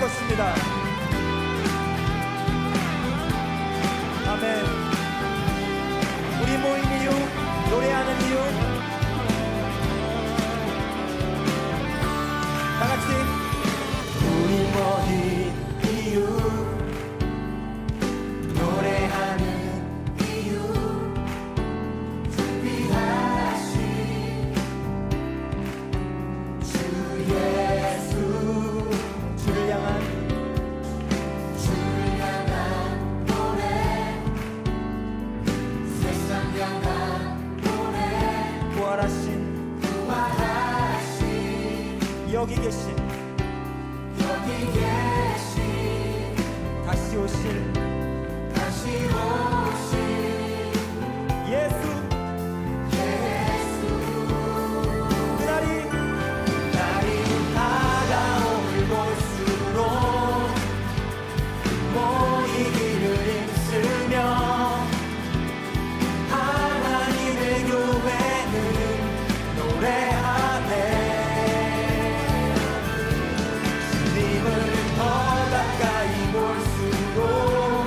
것입니다. 아멘. 우리 모인 이유, 노래하는 이유, 다 같이 우리 모인 이유, 노래하는 이유, 준비하신 주 예수, 주를 향한 노래, 세상 향한 노래, 부활하신 여기 계신 다시 오실 예수, 그날이 다가올 곳으로 모이기를 힘쓰며 하나님의 교회는 노래하네. 주님을 더 가까이 볼수록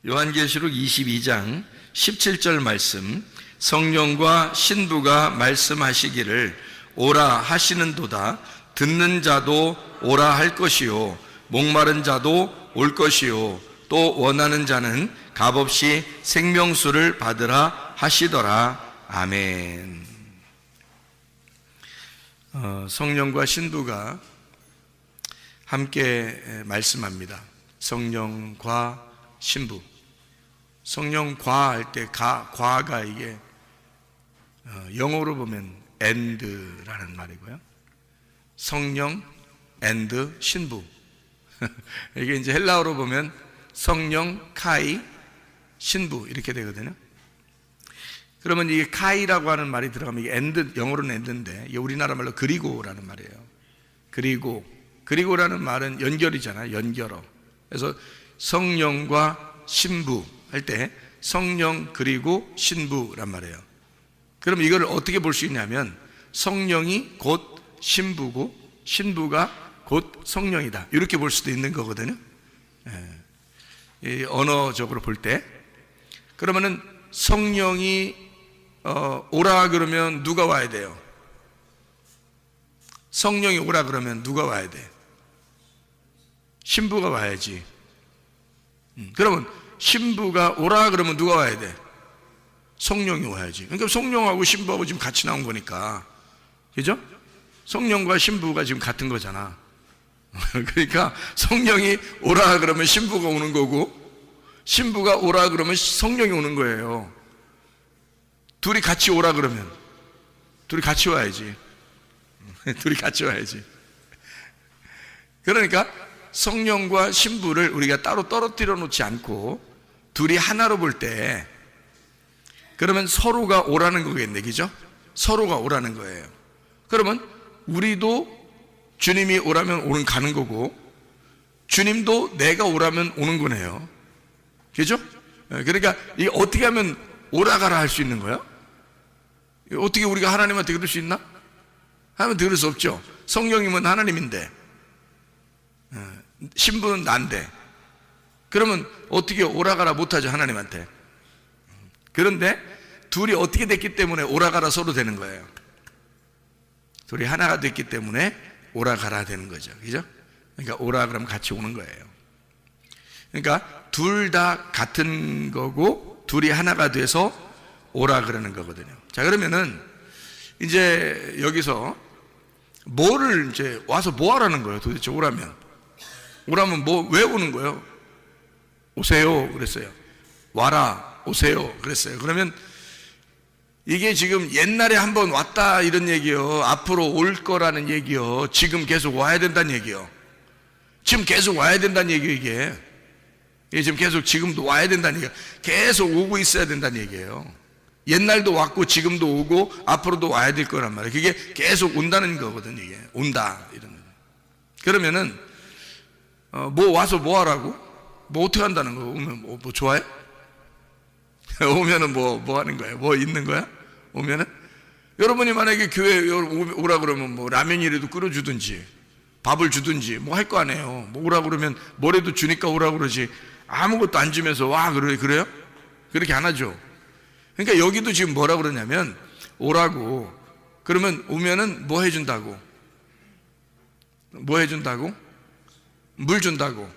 요한계시록 22장 17절 말씀, 성령과 신부가 말씀하시기를 오라 하시는도다. 듣는 자도 오라 할 것이요 목마른 자도 올 것이요 또 원하는 자는 값없이 생명수를 받으라 하시더라. 아멘. 성령과 신부가 함께 말씀합니다. 성령과 신부. 성령과 할 때 과가 이게 영어로 보면 and라는 말이고요. 성령 and 신부. 이게 이제 헬라어로 보면 성령 카이 신부 이렇게 되거든요. 그러면 이게 카이라고 하는 말이 들어가면 이게 and, 영어로는 and인데 이게 우리나라 말로 그리고라는 말이에요. 그리고라는 말은 연결이잖아요. 연결어. 그래서 성령과 신부 할 때 성령 그리고 신부란 말이에요. 그럼 이걸 어떻게 볼 수 있냐면 성령이 곧 신부고 신부가 곧 성령이다 이렇게 볼 수도 있는 거거든요. 이 언어적으로 볼 때. 그러면은 성령이 오라 그러면 누가 와야 돼요? 성령이 오라 그러면 누가 와야 돼? 신부가 와야지. 그러면 신부가 오라 그러면 누가 와야 돼? 성령이 와야지. 그러니까 성령하고 신부하고 지금 같이 나온 거니까, 그죠? 성령과 신부가 지금 같은 거잖아. 그러니까 성령이 오라 그러면 신부가 오는 거고 신부가 오라 그러면 성령이 오는 거예요. 둘이 같이 오라 그러면 둘이 같이 와야지. 둘이 같이 와야지. 그러니까 성령과 신부를 우리가 따로 떨어뜨려 놓지 않고 둘이 하나로 볼 때 그러면 서로가 오라는 거겠네, 그죠? 서로가 오라는 거예요. 그러면 우리도 주님이 오라면 오는 가는 거고 주님도 내가 오라면 오는 거네요. 그죠? 그러니까 이게 어떻게 하면 오라가라 할 수 있는 거야? 어떻게 우리가 하나님한테 그럴 수 있나? 하면 들을 수 없죠. 성령님은 하나님인데 신부는 난데 그러면 어떻게 오라가라 못하죠, 하나님한테. 그런데 둘이 어떻게 됐기 때문에 오라가라 서로 되는 거예요. 둘이 하나가 됐기 때문에 오라가라 되는 거죠. 그죠? 그러니까 오라 그러면 같이 오는 거예요. 그러니까 둘 다 같은 거고 둘이 하나가 돼서 오라 그러는 거거든요. 자, 그러면은 이제 여기서 뭐를 이제 와서 뭐 하라는 거예요? 도대체 오라면 뭐 왜 오는 거예요? 오세요 그랬어요. 와라 오세요 그랬어요. 그러면 이게 지금 옛날에 한번 왔다 이런 얘기요, 앞으로 올 거라는 얘기요, 지금 계속 와야 된다는 얘기요. 지금 계속 와야 된다는 얘기요. 이게 지금 계속 지금도 와야 된다는 얘기예요. 계속 오고 있어야 된다는 얘기예요. 옛날도 왔고 지금도 오고 앞으로도 와야 될 거란 말이에요. 그게 계속 온다는 거거든요. 이게 온다 이런 거. 그러면은 뭐 와서 뭐 하라고? 뭐 어떻게 한다는 거? 오면 뭐 좋아해? 오면은 뭐 하는 거야? 뭐 있는 거야? 오면은 여러분이 만약에 교회 오라 그러면 뭐 라면이라도 끓여주든지 밥을 주든지 뭐 할 거 아니에요. 뭐 오라 그러면 뭐라도 주니까 오라 그러지 아무것도 안 주면서 와 그래요? 그렇게 안 하죠. 그러니까 여기도 지금 뭐라 그러냐면 오라고 그러면 오면은 뭐 해준다고? 뭐 해준다고? 물 준다고.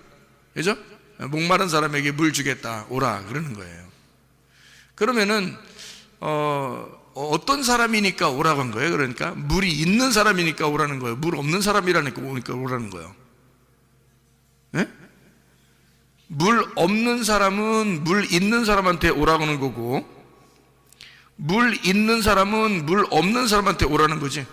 그죠? 목마른 사람에게 물 주겠다 오라 그러는 거예요. 그러면은 어떤 사람이니까 오라고 한 거예요? 그러니까 물이 있는 사람이니까 오라는 거예요? 물 없는 사람이라니까 오라는 거예요? 네? 물 없는 사람은 물 있는 사람한테 오라고 하는 거고 물 있는 사람은 물 없는 사람한테 오라는 거지.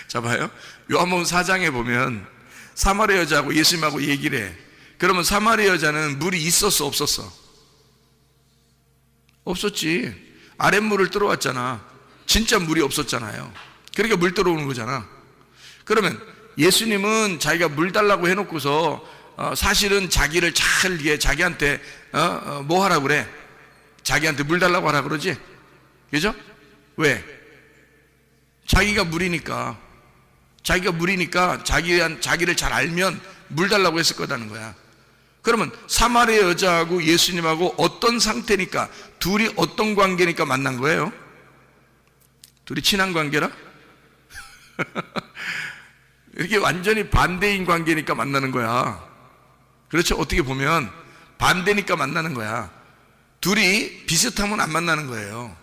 자, 봐요. 요한복음 4장에 보면 사마리 여자하고 예수님하고 얘기를 해. 그러면 사마리 여자는 물이 있었어 없었어? 없었지. 아랫물을 들어왔잖아. 진짜 물이 없었잖아요. 그러니까 물 들어오는 거잖아. 그러면 예수님은 자기가 물 달라고 해놓고서 사실은 자기를 잘 자기한테 뭐 하라고 그래? 자기한테 물 달라고 하라 그러지? 그죠? 왜? 자기가 물이니까 자기를 잘 알면 물 달라고 했을 거다는 거야. 그러면 사마리아 여자하고 예수님하고 어떤 상태니까, 둘이 어떤 관계니까 만난 거예요? 둘이 친한 관계라? 이렇게 완전히 반대인 관계니까 만나는 거야. 그렇죠? 어떻게 보면 반대니까 만나는 거야. 둘이 비슷하면 안 만나는 거예요.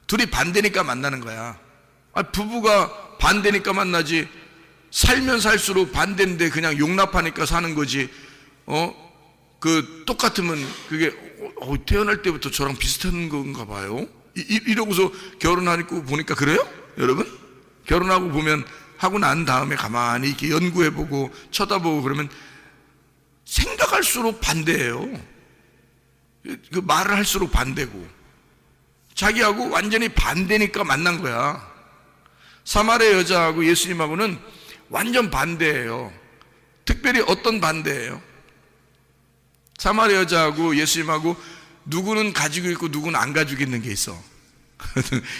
둘이 반대니까 만나는 거야. 부부가 반대니까 만나지, 살면 살수록 반대인데 그냥 용납하니까 사는 거지. 똑같으면 그게 태어날 때부터 저랑 비슷한 건가 봐요. 이러고서 결혼하고 보니까 그래요? 여러분? 결혼하고 보면, 하고 난 다음에 가만히 이렇게 연구해보고 쳐다보고 그러면 생각할수록 반대예요. 그 말을 할수록 반대고, 자기하고 완전히 반대니까 만난 거야. 사마리아 여자하고 예수님하고는 완전 반대예요. 특별히 어떤 반대예요? 사마리아 여자하고 예수님하고 누구는 가지고 있고 누구는 안 가지고 있는 게 있어.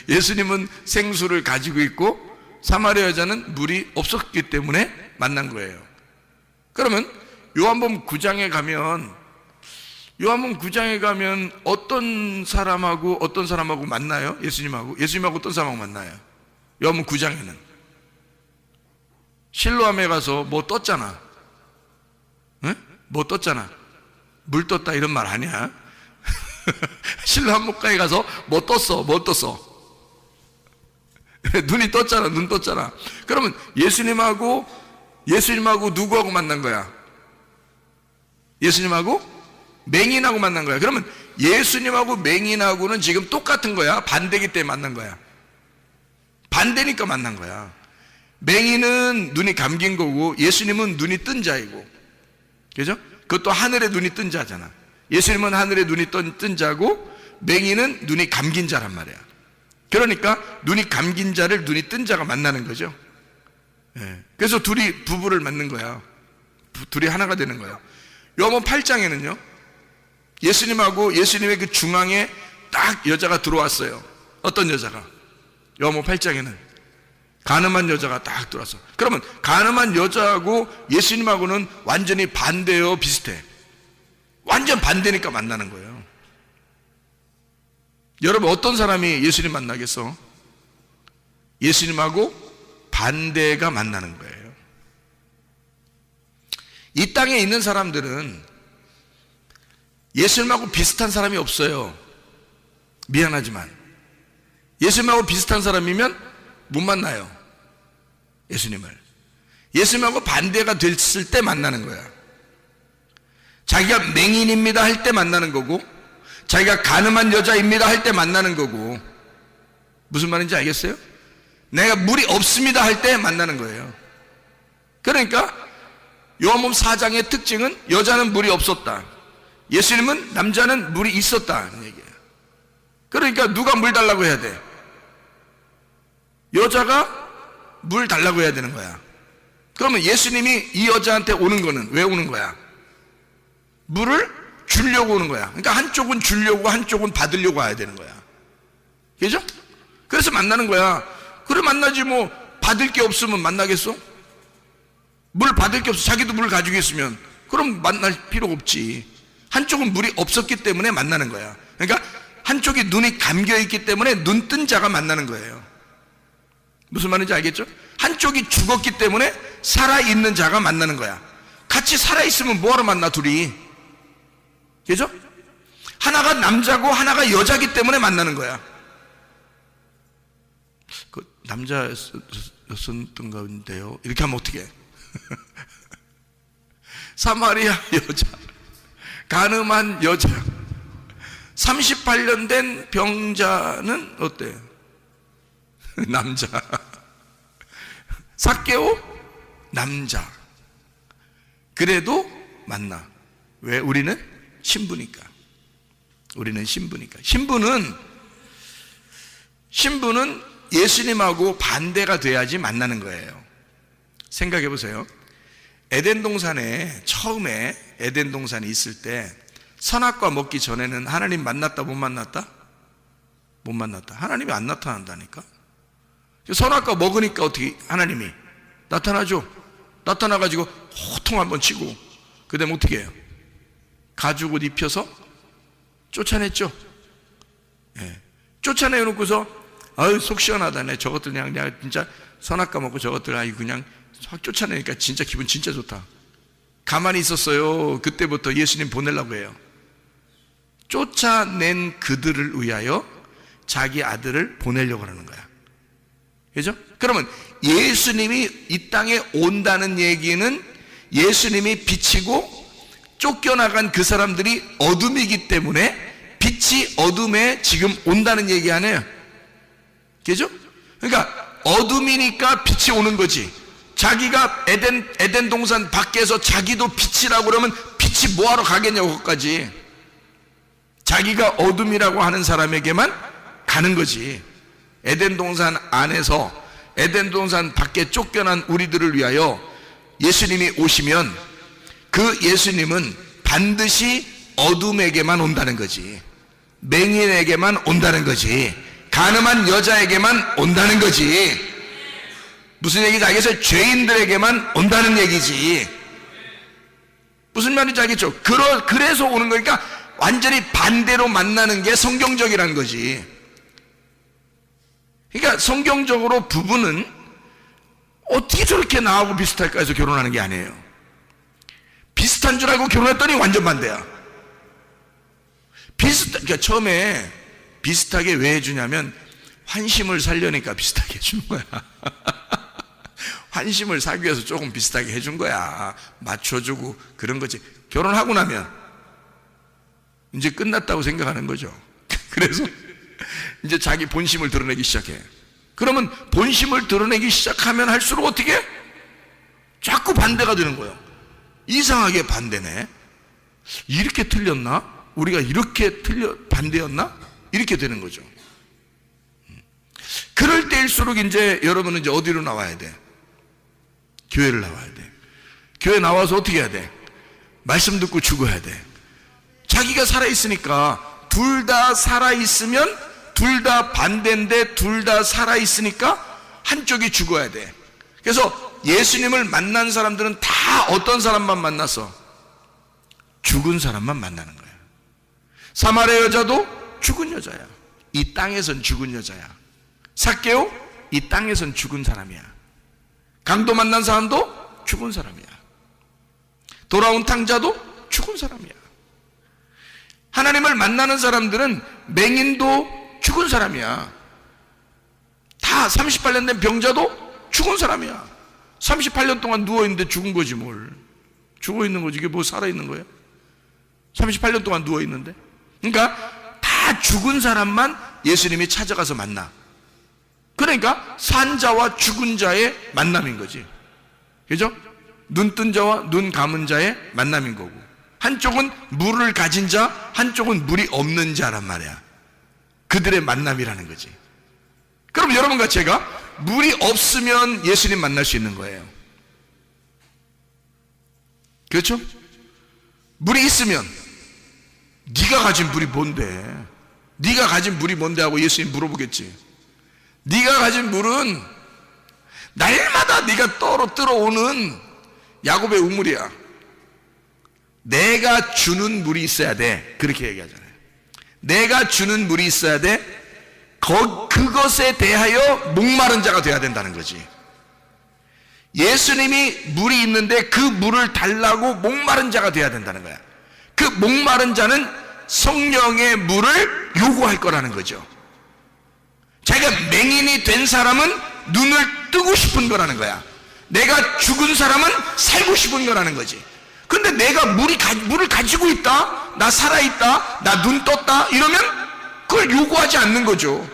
예수님은 생수를 가지고 있고 사마리아 여자는 물이 없었기 때문에 만난 거예요. 그러면 요한복음 9장에 가면 어떤 사람하고 만나요? 예수님하고 어떤 사람하고 만나요? 요한복음 9장에는 실로암에 가서 뭐 떴잖아. 응? 뭐 떴잖아. 물 떴다 이런 말 아니야? 실로암 목가에 가서 뭐 떴어? 눈이 떴잖아. 눈 떴잖아. 그러면 예수님하고 누구하고 만난 거야? 예수님하고 맹인하고 만난 거야. 그러면 예수님하고 맹인하고는 지금 똑같은 거야? 반대기 때문에 만난 거야? 반대니까 만난 거야. 맹인은 눈이 감긴 거고 예수님은 눈이 뜬 자이고, 그죠? 그것도 하늘에 눈이 뜬 자잖아. 예수님은 하늘에 눈이 뜬 자고 맹인은 눈이 감긴 자란 말이야. 그러니까 눈이 감긴 자를 눈이 뜬 자가 만나는 거죠. 그래서 둘이 부부를 만든 거야. 둘이 하나가 되는 거야. 요한복음 8장에는요 예수님하고 예수님의 그 중앙에 딱 여자가 들어왔어요. 어떤 여자가? 요한복음 8장에는 가늠한 여자가 딱 들어왔어. 그러면 가늠한 여자하고 예수님하고는 완전히 반대요, 비슷해? 완전 반대니까 만나는 거예요. 여러분, 어떤 사람이 예수님 만나겠어? 예수님하고 반대가 만나는 거예요. 이 땅에 있는 사람들은 예수님하고 비슷한 사람이 없어요. 미안하지만 예수님하고 비슷한 사람이면 못 만나요. 예수님하고 반대가 됐을 때 만나는 거야. 자기가 맹인입니다 할 때 만나는 거고, 자기가 가늠한 여자입니다 할 때 만나는 거고. 무슨 말인지 알겠어요? 내가 물이 없습니다 할 때 만나는 거예요. 그러니까 요한복음 4장의 특징은 여자는 물이 없었다, 예수님은 남자는 물이 있었다는 얘기예요. 그러니까 누가 물 달라고 해야 돼? 여자가 물 달라고 해야 되는 거야. 그러면 예수님이 이 여자한테 오는 거는 왜 오는 거야? 물을 주려고 오는 거야. 그러니까 한쪽은 주려고 한쪽은 받으려고 와야 되는 거야. 그죠? 그래서 만나는 거야. 그래 만나지 뭐. 받을 게 없으면 만나겠어? 물 받을 게 없어. 자기도 물 가지고 있으면 그럼 만날 필요가 없지. 한쪽은 물이 없었기 때문에 만나는 거야. 그러니까 한쪽이 눈이 감겨 있기 때문에 눈 뜬 자가 만나는 거예요. 무슨 말인지 알겠죠? 한쪽이 죽었기 때문에 살아있는 자가 만나는 거야. 같이 살아있으면 뭐하러 만나, 둘이? 그죠? 하나가 남자고 하나가 여자기 때문에 만나는 거야. 그 남자였었던 건데요, 이렇게 하면 어떻게 해? 사마리아 여자, 가늠한 여자, 38년 된 병자는 어때요? 남자. 삭개오? 남자. 그래도 만나. 왜? 우리는 신부니까. 신부는 예수님하고 반대가 돼야지 만나는 거예요. 생각해 보세요. 에덴 동산에 처음에 에덴 동산에 있을 때 선악과 먹기 전에는 하나님 만났다 못 만났다? 못 만났다. 하나님이 안 나타난다니까. 선악과 먹으니까 어떻게 하나님이 나타나죠? 나타나가지고 호통 한번 치고 그 다음에 어떻게 해요? 가죽옷 입혀서 쫓아냈죠. 예. 쫓아내놓고서 아유 속 시원하다네. 저것들 그냥 내가 진짜 선악과 먹고 저것들 아이 그냥 확 쫓아내니까 진짜 기분 진짜 좋다. 가만히 있었어요. 그때부터 예수님 보내려고 해요. 쫓아낸 그들을 위하여 자기 아들을 보내려고 하는 거야. 그죠? 그러면 예수님이 이 땅에 온다는 얘기는 예수님이 빛이고 쫓겨나간 그 사람들이 어둠이기 때문에 빛이 어둠에 지금 온다는 얘기 아니에요. 그죠? 그러니까 어둠이니까 빛이 오는 거지. 자기가 에덴 동산 밖에서 자기도 빛이라고 그러면 빛이 뭐하러 가겠냐고 거기까지. 자기가 어둠이라고 하는 사람에게만 가는 거지. 에덴 동산 안에서 에덴 동산 밖에 쫓겨난 우리들을 위하여 예수님이 오시면 그 예수님은 반드시 어둠에게만 온다는 거지. 맹인에게만 온다는 거지. 가늠한 여자에게만 온다는 거지. 무슨 얘기인지 알겠어요? 죄인들에게만 온다는 얘기지. 무슨 말인지 알겠죠? 그래서 오는 거니까 완전히 반대로 만나는 게 성경적이라는 거지. 그러니까 성경적으로 부부는 어떻게 저렇게 나하고 비슷할까 해서 결혼하는 게 아니에요. 비슷한 줄 알고 결혼했더니 완전 반대야. 그러니까 처음에 비슷하게 왜 해주냐면 환심을 살려니까 비슷하게 해주는 거야. 환심을 사기 위해서 조금 비슷하게 해준 거야. 맞춰주고 그런 거지. 결혼하고 나면 이제 끝났다고 생각하는 거죠. 그래서 이제 자기 본심을 드러내기 시작해. 그러면 본심을 드러내기 시작하면 할수록 어떻게 해? 자꾸 반대가 되는 거예요. 이상하게 반대네. 이렇게 틀렸나? 우리가 이렇게 반대였나? 이렇게 되는 거죠. 그럴 때일수록 이제 여러분은 이제 어디로 나와야 돼? 교회를 나와야 돼. 교회 나와서 어떻게 해야 돼? 말씀 듣고 죽어야 돼. 자기가 살아있으니까, 둘 다 살아있으면 둘 다 반대인데 둘 다 살아있으니까 한쪽이 죽어야 돼. 그래서 예수님을 만난 사람들은 다 어떤 사람만 만났어? 죽은 사람만 만나는 거야. 사마리아 여자도 죽은 여자야. 이 땅에선 죽은 여자야. 삭개오, 이 땅에선 죽은 사람이야. 강도 만난 사람도 죽은 사람이야. 돌아온 탕자도 죽은 사람이야. 하나님을 만나는 사람들은 맹인도 죽은 사람이야. 다 38년 된 병자도 죽은 사람이야. 38년 동안 누워있는데 죽은 거지 뭘. 죽어있는 거지. 이게 뭐 살아있는 거야? 38년 동안 누워있는데. 그러니까 다 죽은 사람만 예수님이 찾아가서 만나. 그러니까 산자와 죽은 자의 만남인 거지. 그죠? 눈 뜬 자와 눈 감은 자의 만남인 거고, 한쪽은 물을 가진 자, 한쪽은 물이 없는 자란 말이야. 그들의 만남이라는 거지. 그럼 여러분과 제가 물이 없으면 예수님 만날 수 있는 거예요. 그렇죠? 물이 있으면 네가 가진 물이 뭔데? 네가 가진 물이 뭔데 하고 예수님 물어보겠지. 네가 가진 물은 날마다 네가 들어오는 야곱의 우물이야. 내가 주는 물이 있어야 돼. 그렇게 얘기하잖아요. 내가 주는 물이 있어야 돼. 그것에 대하여 목마른 자가 돼야 된다는 거지. 예수님이 물이 있는데 그 물을 달라고 목마른 자가 돼야 된다는 거야. 그 목마른 자는 성령의 물을 요구할 거라는 거죠. 자기가 맹인이 된 사람은 눈을 뜨고 싶은 거라는 거야. 내가 죽은 사람은 살고 싶은 거라는 거지. 근데 내가 물을 가지고 있다, 나 살아있다, 나 눈 떴다 이러면 그걸 요구하지 않는 거죠.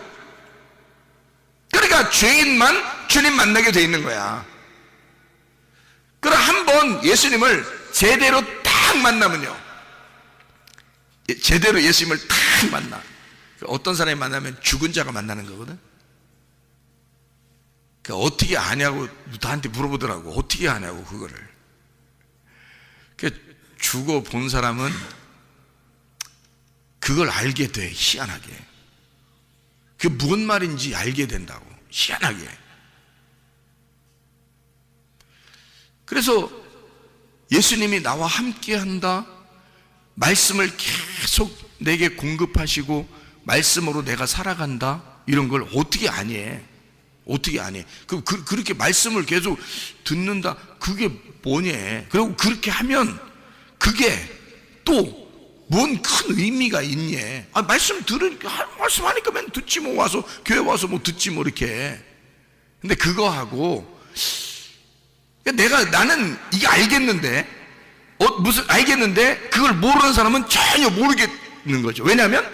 그러니까 죄인만 주님 만나게 돼 있는 거야. 그럼 한번 예수님을 제대로 딱 만나면요, 제대로 예수님을 딱 만나. 어떤 사람이 만나면 죽은 자가 만나는 거거든. 그러니까 어떻게 아냐고 나한테 물어보더라고. 어떻게 아냐고 그거를. 그러니까 죽어 본 사람은 그걸 알게 돼. 희한하게. 그게 무슨 말인지 알게 된다고. 희한하게. 그래서 예수님이 나와 함께 한다, 말씀을 계속 내게 공급하시고 말씀으로 내가 살아간다, 이런 걸 어떻게 아니? 어떻게 아니? 그렇게 말씀을 계속 듣는다, 그게 뭐냐? 그리고 그렇게 하면 그게 또 뭔 큰 의미가 있냐? 말씀 들으니까, 말씀하니까 맨 듣지 뭐, 와서 교회 와서 뭐 듣지 뭐 이렇게. 근데 그거하고 나는 이게 알겠는데, 무슨 알겠는데 그걸 모르는 사람은 전혀 모르겠는 거죠. 왜냐하면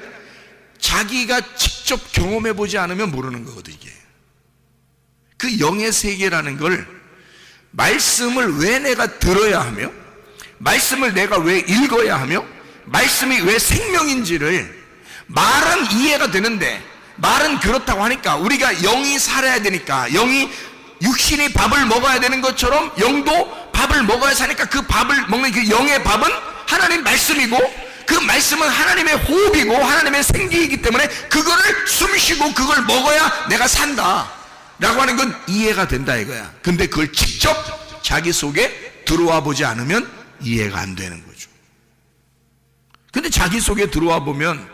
자기가 직접 경험해 보지 않으면 모르는 거거든. 이게 그 영의 세계라는 걸, 말씀을 왜 내가 들어야 하며, 말씀을 내가 왜 읽어야 하며, 말씀이 왜 생명인지를, 말은 이해가 되는데, 말은 그렇다고 하니까 우리가 영이 살아야 되니까, 영이 육신이 밥을 먹어야 되는 것처럼 영도 밥을 먹어야 사니까, 그 밥을 먹는 그 영의 밥은 하나님 말씀이고, 그 말씀은 하나님의 호흡이고 하나님의 생기이기 때문에 그거를 숨쉬고 그걸 먹어야 내가 산다 라고 하는 건 이해가 된다 이거야. 근데 그걸 직접 자기 속에 들어와 보지 않으면 이해가 안 되는 거죠. 근데 자기 속에 들어와 보면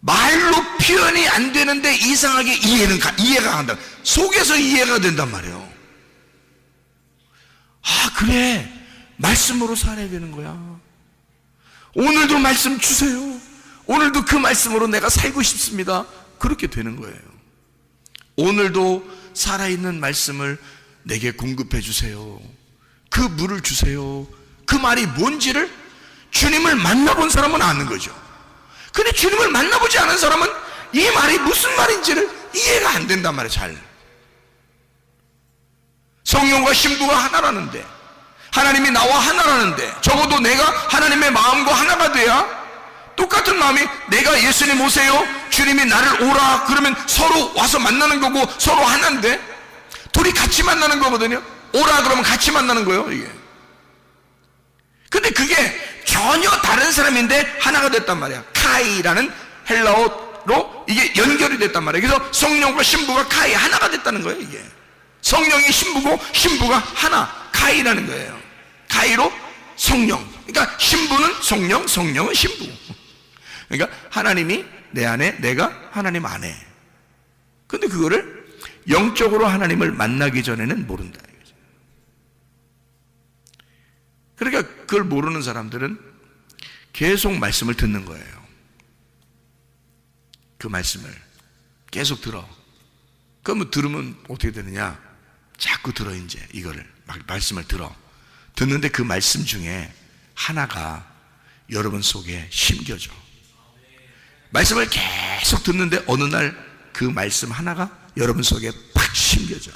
말로 표현이 안 되는데 이상하게 이해가 간다. 속에서 이해가 된단 말이에요. 그래, 말씀으로 살아야 되는 거야. 오늘도 말씀 주세요. 오늘도 그 말씀으로 내가 살고 싶습니다. 그렇게 되는 거예요. 오늘도 살아있는 말씀을 내게 공급해 주세요. 그 물을 주세요. 그 말이 뭔지를 주님을 만나본 사람은 아는 거죠. 근데 주님을 만나보지 않은 사람은 이 말이 무슨 말인지를 이해가 안 된단 말이에요. 잘. 성령과 신부가 하나라는데, 하나님이 나와 하나라는데, 적어도 내가 하나님의 마음과 하나가 돼야, 똑같은 마음이, 내가 예수님 오세요, 주님이 나를 오라 그러면 서로 와서 만나는 거고, 서로 하나인데 둘이 같이 만나는 거거든요. 오라 그러면 같이 만나는 거예요, 이게. 근데 그게 전혀 다른 사람인데 하나가 됐단 말이야. 카이라는 헬라어로 이게 연결이 됐단 말이에요. 그래서 성령과 신부가 카이, 하나가 됐다는 거예요. 이게 성령이 신부고 신부가 하나, 카이라는 거예요. 카이로 성령. 그러니까 신부는 성령, 성령은 신부. 그러니까 하나님이 내 안에, 내가 하나님 안에. 근데 그거를 영적으로 하나님을 만나기 전에는 모른다. 그러니까 그걸 모르는 사람들은 계속 말씀을 듣는 거예요. 그 말씀을 계속 들어. 그러면 들으면 어떻게 되느냐? 자꾸 들어. 이제 이거를 말씀을 들어. 듣는데 그 말씀 중에 하나가 여러분 속에 심겨져. 말씀을 계속 듣는데 어느 날 그 말씀 하나가 여러분 속에 팍 심겨져.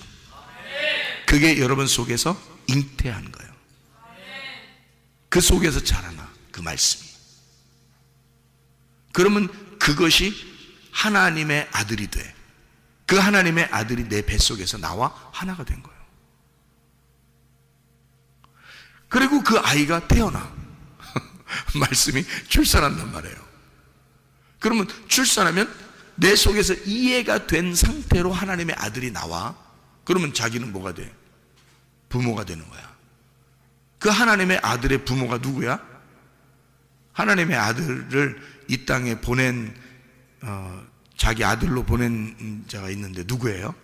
그게 여러분 속에서 잉태하는 거예요. 그 속에서 자라나, 그 말씀이. 그러면 그것이 하나님의 아들이 돼. 그 하나님의 아들이 내 뱃속에서 나와 하나가 된 거예요. 그리고 그 아이가 태어나. 말씀이 출산한단 말이에요. 그러면 출산하면 내 속에서 이해가 된 상태로 하나님의 아들이 나와. 그러면 자기는 뭐가 돼? 부모가 되는 거야. 그 하나님의 아들의 부모가 누구야? 하나님의 아들을 이 땅에 보낸, 자기 아들로 보낸 자가 있는데 누구예요?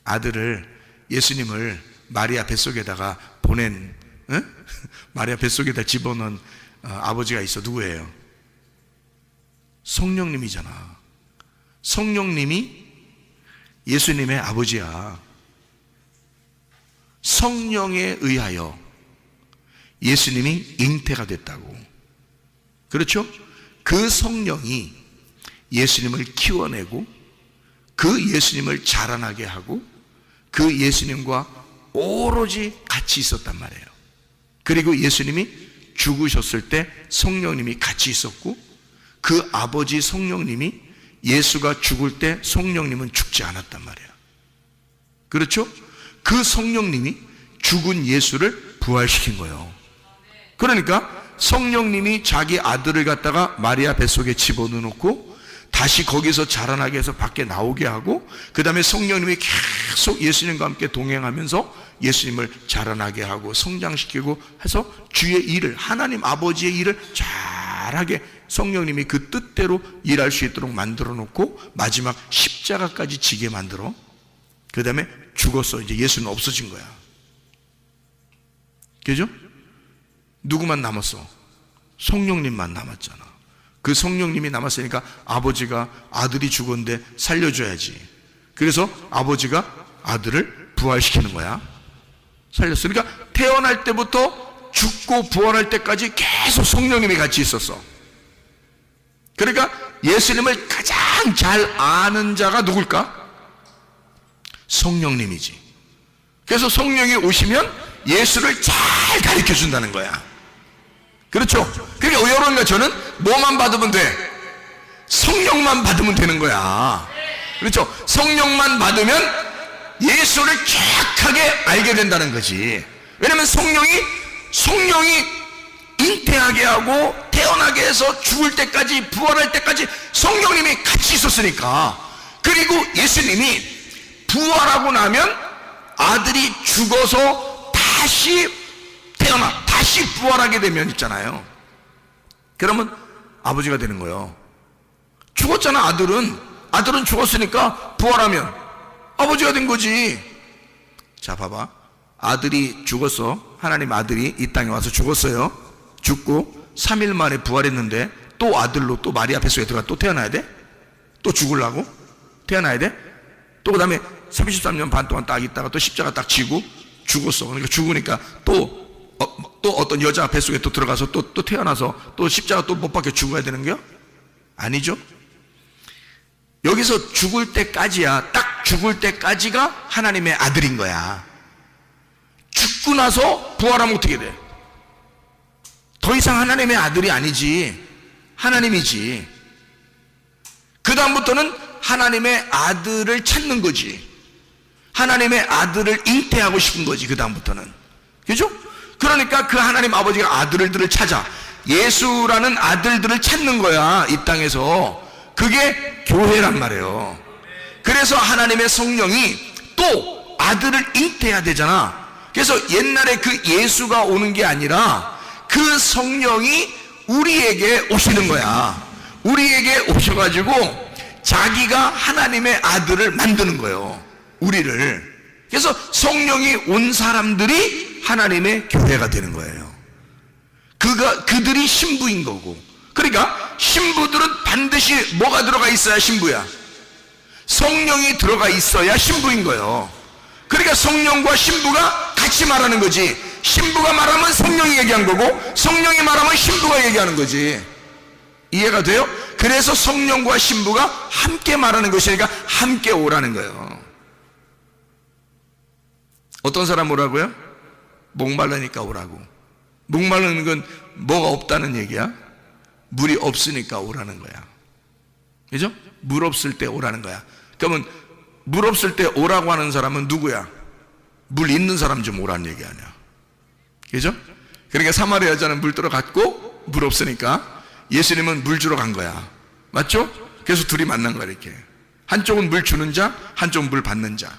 아들을, 예수님을 마리아 뱃속에다가 보낸, 마리아 뱃속에다 집어넣은 아버지가 있어. 누구예요? 성령님이잖아. 성령님이 예수님의 아버지야. 성령에 의하여 예수님이 잉태가 됐다고. 그렇죠? 그 성령이 예수님을 키워내고 그 예수님을 자라나게 하고 그 예수님과 오로지 같이 있었단 말이에요. 그리고 예수님이 죽으셨을 때 성령님이 같이 있었고, 그 아버지 성령님이 예수가 죽을 때 성령님은 죽지 않았단 말이에요. 그렇죠? 그 성령님이 죽은 예수를 부활시킨 거예요. 그러니까 성령님이 자기 아들을 갖다가 마리아 뱃속에 집어넣고 다시 거기서 자라나게 해서 밖에 나오게 하고, 그 다음에 성령님이 계속 예수님과 함께 동행하면서 예수님을 자라나게 하고 성장시키고 해서 주의 일을, 하나님 아버지의 일을 잘하게 성령님이 그 뜻대로 일할 수 있도록 만들어 놓고, 마지막 십자가까지 지게 만들어, 그 다음에 죽었어. 이제 예수는 없어진 거야. 그죠? 누구만 남았어? 성령님만 남았잖아. 그 성령님이 남았으니까 아버지가 아들이 죽었는데 살려줘야지. 그래서 아버지가 아들을 부활시키는 거야. 살렸어. 그러니까 태어날 때부터 죽고 부활할 때까지 계속 성령님이 같이 있었어. 그러니까 예수님을 가장 잘 아는 자가 누굴까? 성령님이지. 그래서 성령이 오시면 예수를 잘 가르쳐 준다는 거야. 그렇죠? 그러니까 여러분과 저는 뭐만 받으면 돼? 성령만 받으면 되는 거야. 그렇죠? 성령만 받으면 예수를 정확하게 알게 된다는 거지. 왜냐면 성령이 잉태하게 하고 태어나게 해서 죽을 때까지, 부활할 때까지 성령님이 같이 있었으니까. 그리고 예수님이 부활하고 나면 아들이 죽어서 다시 태어나, 다시 부활하게 되면 있잖아요. 그러면 아버지가 되는 거예요. 죽었잖아. 아들은 죽었으니까 부활하면 아버지가 된 거지. 자, 봐봐. 아들이 죽었어. 하나님 아들이 이 땅에 와서 죽었어요. 죽고 3일 만에 부활했는데 또 아들로 또 마리아 뱃속에 들어가 또 태어나야 돼? 또 죽으려고? 태어나야 돼? 또 그 다음에 33년 반 동안 딱 있다가 또 십자가 딱 지고 죽었어. 그러니까 죽으니까 또 어떤 여자 뱃속에 또 들어가서 또 태어나서 또 십자가 또 못 박혀 죽어야 되는 거야? 아니죠? 여기서 죽을 때까지야. 딱 죽을 때까지가 하나님의 아들인 거야. 죽고 나서 부활하면 어떻게 돼? 더 이상 하나님의 아들이 아니지. 하나님이지. 그 다음부터는 하나님의 아들을 찾는 거지. 하나님의 아들을 잉태하고 싶은 거지. 그 다음부터는. 그죠? 그러니까 그 하나님 아버지가 아들들을 찾아 예수라는 아들들을 찾는 거야. 이 땅에서. 그게 교회란 말이에요. 그래서 하나님의 성령이 또 아들을 잉태해야 되잖아. 그래서 옛날에 그 예수가 오는 게 아니라 그 성령이 우리에게 오시는 거야. 우리에게 오셔가지고 자기가 하나님의 아들을 만드는 거예요. 우리를. 그래서 성령이 온 사람들이 하나님의 교회가 되는 거예요. 그들이 신부인 거고. 그러니까 신부들은 반드시 뭐가 들어가 있어야 신부야? 성령이 들어가 있어야 신부인 거예요. 그러니까 성령과 신부가 같이 말하는 거지. 신부가 말하면 성령이 얘기한 거고, 성령이 말하면 신부가 얘기하는 거지. 이해가 돼요? 그래서 성령과 신부가 함께 말하는 것이니까 함께 오라는 거예요. 어떤 사람 오라고요? 목말라니까 오라고. 목마르는 건 뭐가 없다는 얘기야? 물이 없으니까 오라는 거야. 그죠? 물 없을 때 오라는 거야. 그러면 물 없을 때 오라고 하는 사람은 누구야? 물 있는 사람 좀 오라는 얘기 아니야. 그죠? 그러니까 사마리아 여자는 물 들어갔고 물 없으니까 예수님은 물 주러 간 거야. 맞죠? 그래서 둘이 만난 거야. 이렇게 한쪽은 물 주는 자, 한쪽은 물 받는 자.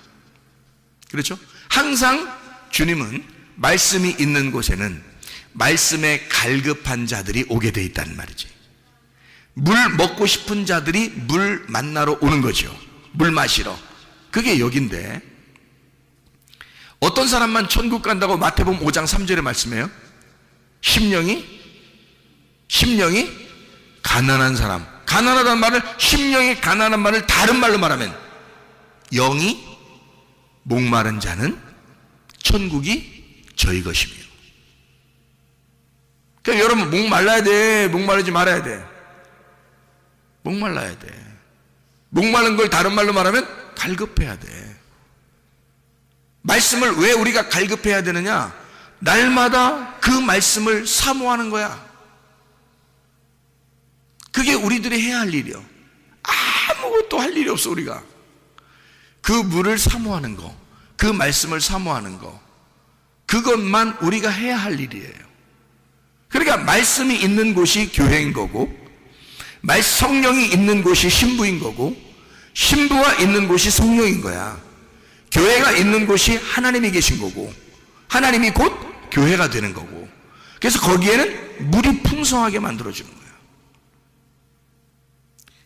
그렇죠? 항상 주님은 말씀이 있는 곳에는 말씀에 갈급한 자들이 오게 돼 있다는 말이지. 물 먹고 싶은 자들이 물 만나러 오는 거죠. 물 마시러. 그게 여긴데, 어떤 사람만 천국 간다고 마태복음 5장 3절에 말씀해요? 심령이 가난한 사람. 가난하다는 말을, 심령이 가난한 말을 다른 말로 말하면 영이 목마른 자는 천국이 저희 것이며. 그러니까 여러분 목말라야 돼? 목마르지 말아야 돼? 목말라야 돼. 목마른 걸 다른 말로 말하면 갈급해야 돼. 말씀을 왜 우리가 갈급해야 되느냐? 날마다 그 말씀을 사모하는 거야. 그게 우리들이 해야 할 일이요. 아무것도 할 일이 없어. 우리가 그 물을 사모하는 거, 그 말씀을 사모하는 거, 그것만 우리가 해야 할 일이에요. 그러니까 말씀이 있는 곳이 교회인 거고, 성령이 있는 곳이 신부인 거고, 신부가 있는 곳이 성령인 거야. 교회가 있는 곳이 하나님이 계신 거고, 하나님이 곧 교회가 되는 거고, 그래서 거기에는 물이 풍성하게 만들어주는 거야.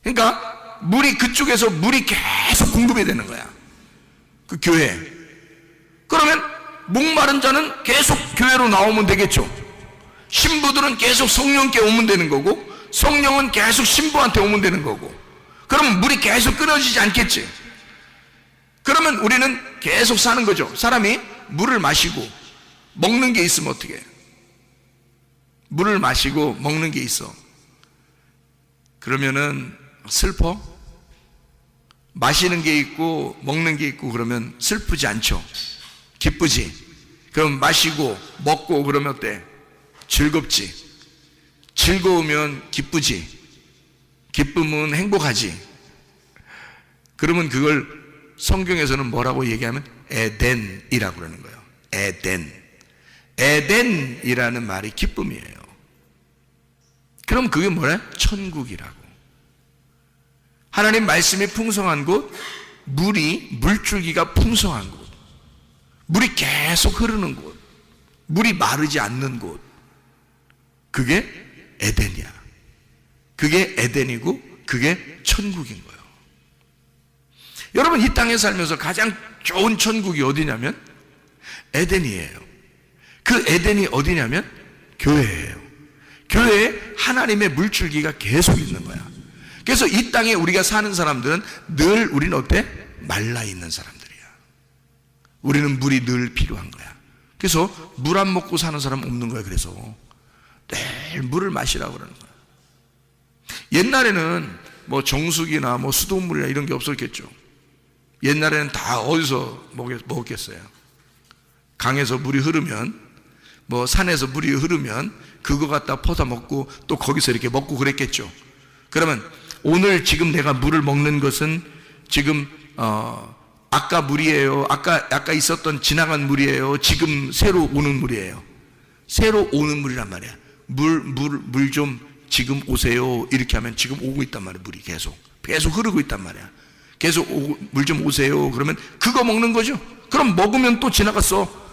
그러니까 물이, 그쪽에서 물이 계속 공급이 되는 거야, 그 교회. 그러면 목마른 자는 계속 교회로 나오면 되겠죠. 신부들은 계속 성령께 오면 되는 거고, 성령은 계속 신부한테 오면 되는 거고, 그러면 물이 계속 끊어지지 않겠지. 그러면 우리는 계속 사는 거죠. 사람이 물을 마시고 먹는 게 있으면 어떻게 해? 물을 마시고 먹는 게 있어. 그러면은 슬퍼? 마시는 게 있고 먹는 게 있고 그러면 슬프지 않죠. 기쁘지. 그럼 마시고 먹고 그러면 어때? 즐겁지. 즐거우면 기쁘지. 기쁨은 행복하지. 그러면 그걸 성경에서는 뭐라고 얘기하면 에덴이라고 그러는 거예요. 에덴. 에덴이라는 말이 기쁨이에요. 그럼 그게 뭐래? 천국이라고. 하나님 말씀이 풍성한 곳, 물줄기가 풍성한 곳, 물이 계속 흐르는 곳, 물이 마르지 않는 곳, 그게 에덴이야. 그게 에덴이고 그게 천국인 거예요. 여러분, 이 땅에 살면서 가장 좋은 천국이 어디냐면 에덴이에요. 그 에덴이 어디냐면 교회예요. 교회에 하나님의 물줄기가 계속 있는 거야. 그래서 이 땅에 우리가 사는 사람들은 늘 우리는 어때? 말라있는 사람들이야. 우리는 물이 늘 필요한 거야. 그래서 물 안 먹고 사는 사람 없는 거야. 그래서 늘 물을 마시라고 그러는 거야. 옛날에는 뭐 정수기나 뭐 수돗물이나 이런 게 없었겠죠. 옛날에는 다 어디서 먹었겠어요? 강에서 물이 흐르면, 뭐 산에서 물이 흐르면 그거 갖다 퍼다 먹고 또 거기서 이렇게 먹고 그랬겠죠. 그러면 오늘 지금 내가 물을 먹는 것은 지금 아까 물이에요? 아까 있었던 지나간 물이에요? 지금 새로 오는 물이에요? 새로 오는 물이란 말이야. 물 좀 지금 오세요. 이렇게 하면 지금 오고 있단 말이야. 물이 계속 흐르고 있단 말이야. 계속 물 좀 오세요. 그러면 그거 먹는 거죠. 그럼 먹으면 또 지나갔어.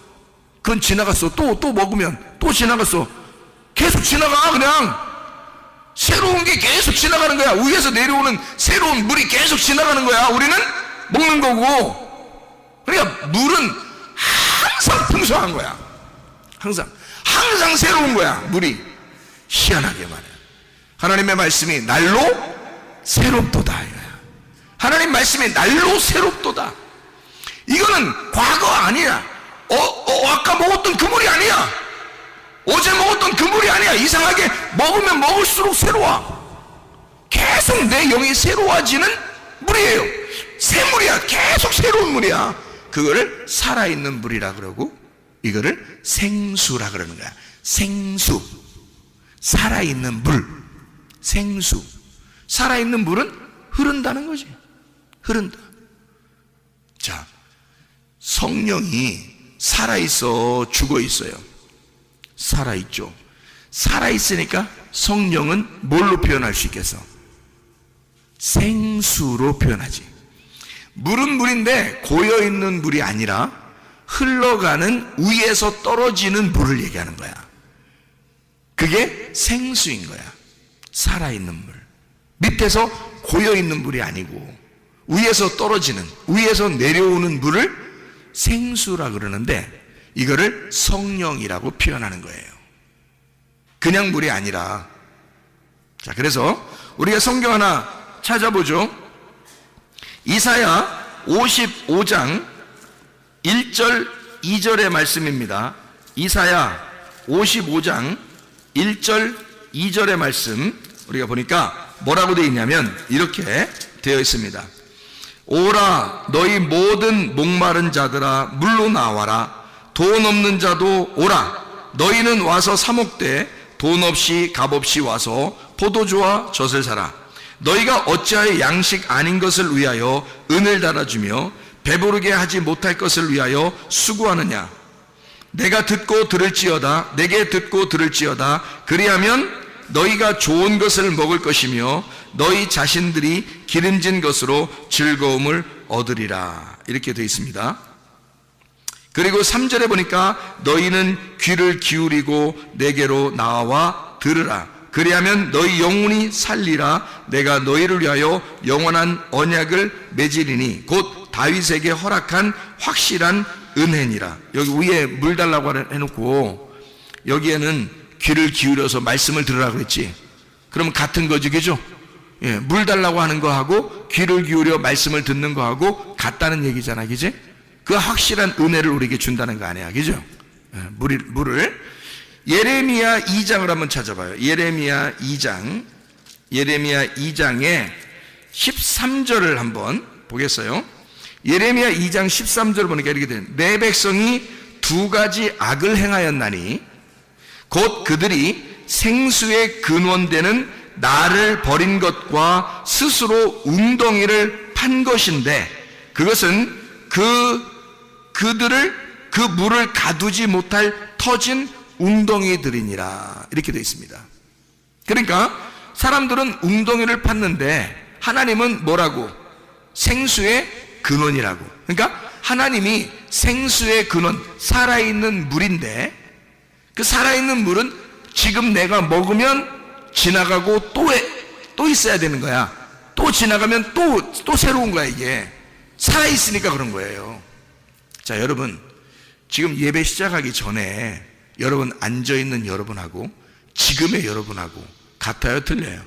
그건 지나갔어. 또 먹으면 또 지나갔어. 계속 지나가. 그냥 새로운 게 계속 지나가는 거야. 위에서 내려오는 새로운 물이 계속 지나가는 거야. 우리는 먹는 거고. 그러니까 물은 항상 풍성한 거야. 항상 새로운 거야. 물이. 희한하게 말이야. 하나님의 말씀이 날로 새롭도다. 하나님 말씀이 날로 새롭도다. 이거는 과거 아니야. 아까 먹었던 그 물이 아니야. 어제 먹었던 그 물이 아니야. 이상하게 먹으면 먹을수록 새로워. 계속 내 영이 새로워지는 물이에요. 새 물이야. 계속 새로운 물이야. 그거를 살아있는 물이라 그러고, 이거를 생수라 그러는 거야. 생수. 살아있는 물. 생수. 살아있는 물은 흐른다는 거지. 흐른다. 자, 성령이 살아있어, 죽어있어요? 살아있죠. 살아있으니까 성령은 뭘로 표현할 수 있겠어? 생수로 표현하지. 물은 물인데 고여있는 물이 아니라 흘러가는 위에서 떨어지는 물을 얘기하는 거야. 그게 생수인 거야. 살아있는 물. 밑에서 고여있는 물이 아니고 위에서 떨어지는, 위에서 내려오는 물을 생수라 그러는데, 이거를 성령이라고 표현하는 거예요. 그냥 물이 아니라. 자, 그래서 우리가 성경 하나 찾아보죠. 이사야 55장 1절 2절의 말씀입니다. 이사야 55장 1절 2절의 말씀 우리가 보니까 뭐라고 되어 있냐면 이렇게 되어 있습니다. 오라 너희 모든 목마른 자들아 물로 나와라. 돈 없는 자도 오라. 너희는 와서 사 먹되 돈 없이 값 없이 와서 포도주와 젖을 사라. 너희가 어찌하여 양식 아닌 것을 위하여 은을 달아주며 배부르게 하지 못할 것을 위하여 수고하느냐. 내가 듣고 들을지어다. 내게 듣고 들을지어다. 그리하면 너희가 좋은 것을 먹을 것이며 너희 자신들이 기름진 것으로 즐거움을 얻으리라. 이렇게 되어 있습니다. 그리고 3절에 보니까 너희는 귀를 기울이고 내게로 나와 들으라. 그리하면 너희 영혼이 살리라. 내가 너희를 위하여 영원한 언약을 맺으리니 곧 다윗에게 허락한 확실한 은혜니라. 여기 위에 물 달라고 해놓고 여기에는 귀를 기울여서 말씀을 들으라 그랬지. 그러면 같은 거지, 그죠? 예, 물 달라고 하는 거하고 귀를 기울여 말씀을 듣는 거하고 같다는 얘기잖아, 그지? 그 확실한 은혜를 우리에게 준다는 거 아니야, 그죠? 예, 물을 예레미야 2장을 한번 찾아봐요. 예레미야 2장에 13절을 한번 보겠어요. 예레미야 2장 13절을 보니까 이렇게 돼요. 내 백성이 두 가지 악을 행하였나니 곧 그들이 생수의 근원되는 나를 버린 것과 스스로 웅덩이를 판 것인데 그것은 그들을 그 물을 가두지 못할 터진 웅덩이들이니라. 이렇게 되어 있습니다. 그러니까 사람들은 웅덩이를 팠는데 하나님은 뭐라고? 생수의 근원이라고. 그러니까 하나님이 생수의 근원, 살아있는 물인데 그 살아있는 물은 지금 내가 먹으면 지나가고 또 있어야 되는 거야. 또 지나가면 또 새로운 거야. 이게 살아있으니까 그런 거예요. 자, 여러분, 지금 예배 시작하기 전에 여러분 앉아있는 여러분하고 지금의 여러분하고 같아요, 틀려요?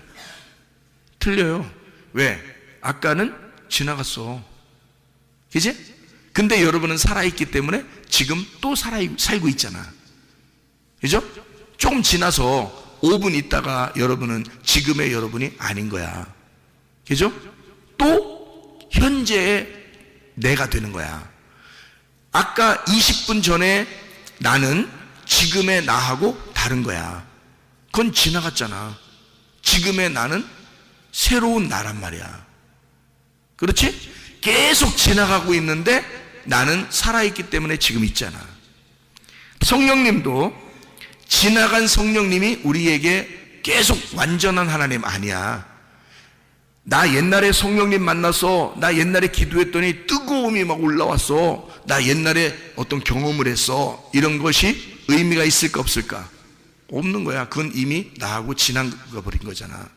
틀려요. 왜? 아까는 지나갔어, 그치? 근데 여러분은 살아있기 때문에 지금 또 살고 있잖아, 그죠? 조금 지나서 5분 있다가 여러분은 지금의 여러분이 아닌 거야, 그죠? 또 현재의 내가 되는 거야. 아까 20분 전에 나는 지금의 나하고 다른 거야. 그건 지나갔잖아. 지금의 나는 새로운 나란 말이야. 그렇지? 계속 지나가고 있는데 나는 살아있기 때문에 지금 있잖아. 성령님도 지나간 성령님이 우리에게 계속 완전한 하나님 아니야. 나 옛날에 성령님 만나서 나 옛날에 기도했더니 뜨거움이 막 올라왔어. 나 옛날에 어떤 경험을 했어. 이런 것이 의미가 있을까 없을까? 없는 거야. 그건 이미 나하고 지나가 버린 거잖아.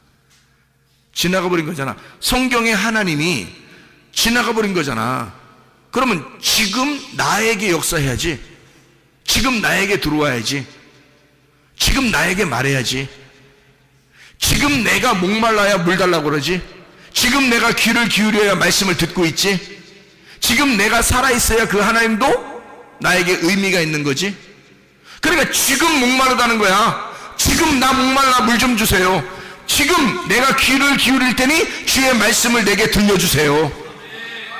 지나가 버린 거잖아. 성경의 하나님이 지나가 버린 거잖아. 그러면 지금 나에게 역사해야지. 지금 나에게 들어와야지. 지금 나에게 말해야지. 지금 내가 목말라야 물 달라고 그러지. 지금 내가 귀를 기울여야 말씀을 듣고 있지. 지금 내가 살아있어야 그 하나님도 나에게 의미가 있는 거지. 그러니까 지금 목마르다는 거야. 지금 나 목말라 물 좀 주세요. 지금 내가 귀를 기울일 테니 주의 말씀을 내게 들려주세요.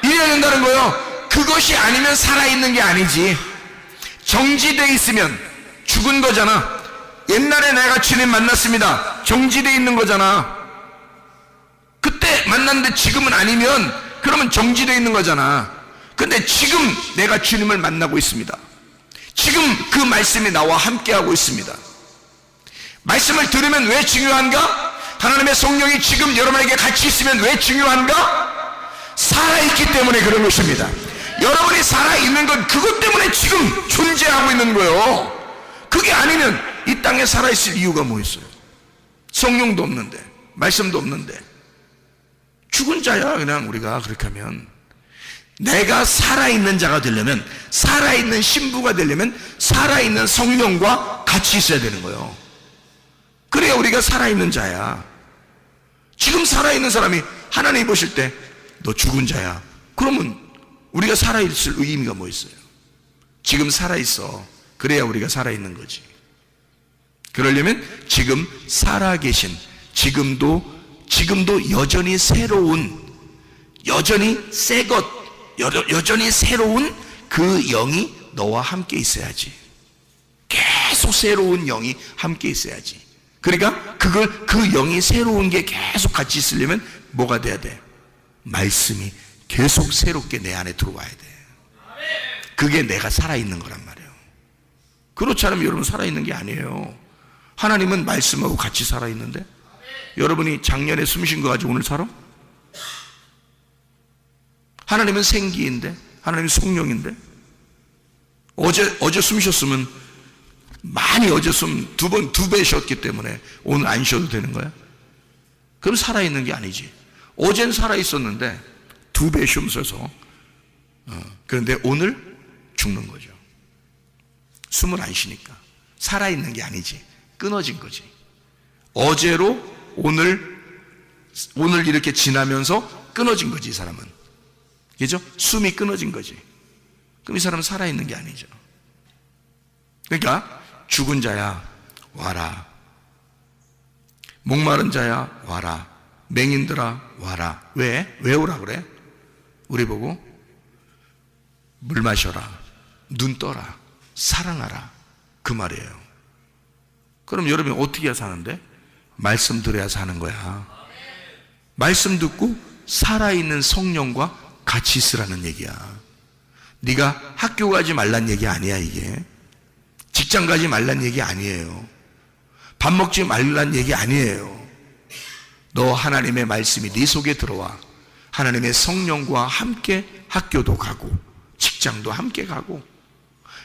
이래야 된다는 거예요. 그것이 아니면 살아있는 게 아니지. 정지돼 있으면 죽은 거잖아. 옛날에 내가 주님 만났습니다. 정지돼 있는 거잖아. 그때 만났는데 지금은 아니면 그러면 정지돼 있는 거잖아. 근데 지금 내가 주님을 만나고 있습니다. 지금 그 말씀이 나와 함께하고 있습니다. 말씀을 들으면 왜 중요한가? 하나님의 성령이 지금 여러분에게 같이 있으면 왜 중요한가? 살아있기 때문에 그런 것입니다. 여러분이 살아있는 건 그것 때문에 지금 존재하고 있는 거예요. 그게 아니면 이 땅에 살아있을 이유가 뭐 있어요? 성령도 없는데, 말씀도 없는데 죽은 자야. 그냥 우리가 그렇게 하면 내가 살아있는 자가 되려면, 살아있는 신부가 되려면 살아있는 성령과 같이 있어야 되는 거예요. 그래야 우리가 살아있는 자야. 지금 살아있는 사람이 하나님 보실 때 너 죽은 자야. 그러면 우리가 살아있을 의미가 뭐 있어요? 지금 살아있어. 그래야 우리가 살아있는 거지. 그러려면 지금 살아계신, 지금도 여전히 새로운, 여전히 새것, 여전히 새로운 그 영이 너와 함께 있어야지. 계속 새로운 영이 함께 있어야지. 그러니까 그 영이 새로운 게 계속 같이 있으려면 뭐가 돼야 돼? 말씀이 계속 새롭게 내 안에 들어와야 돼. 그게 내가 살아있는 거란 말이에요. 그렇지 않으면 여러분 살아있는 게 아니에요. 하나님은 말씀하고 같이 살아있는데 여러분이 작년에 숨쉰 거 가지고 오늘 살아? 하나님은 생기인데, 하나님은 성령인데, 어제 숨 쉬었으면 많이 어제 숨 두 배 쉬었기 때문에 오늘 안 쉬어도 되는 거야? 그럼 살아있는 게 아니지. 어젠 살아있었는데 두 배 숨 쉬어서 그런데 오늘 죽는 거죠. 숨을 안 쉬니까 살아있는 게 아니지, 끊어진 거지. 어제로 오늘 이렇게 지나면서 끊어진 거지. 이 사람은, 그죠? 숨이 끊어진 거지. 그럼 이 사람은 살아있는 게 아니죠. 그러니까 죽은 자야 와라, 목마른 자야 와라, 맹인들아 와라. 왜 오라 그래? 우리 보고 물 마셔라, 눈 떠라, 사랑하라, 그 말이에요. 그럼 여러분이 어떻게 해야 사는데? 말씀 들어야 사는 거야. 말씀 듣고 살아있는 성령과 같이 있으라는 얘기야. 네가 학교 가지 말란 얘기 아니야. 이게 직장 가지 말란 얘기 아니에요. 밥 먹지 말란 얘기 아니에요. 너 하나님의 말씀이 네 속에 들어와 하나님의 성령과 함께 학교도 가고 직장도 함께 가고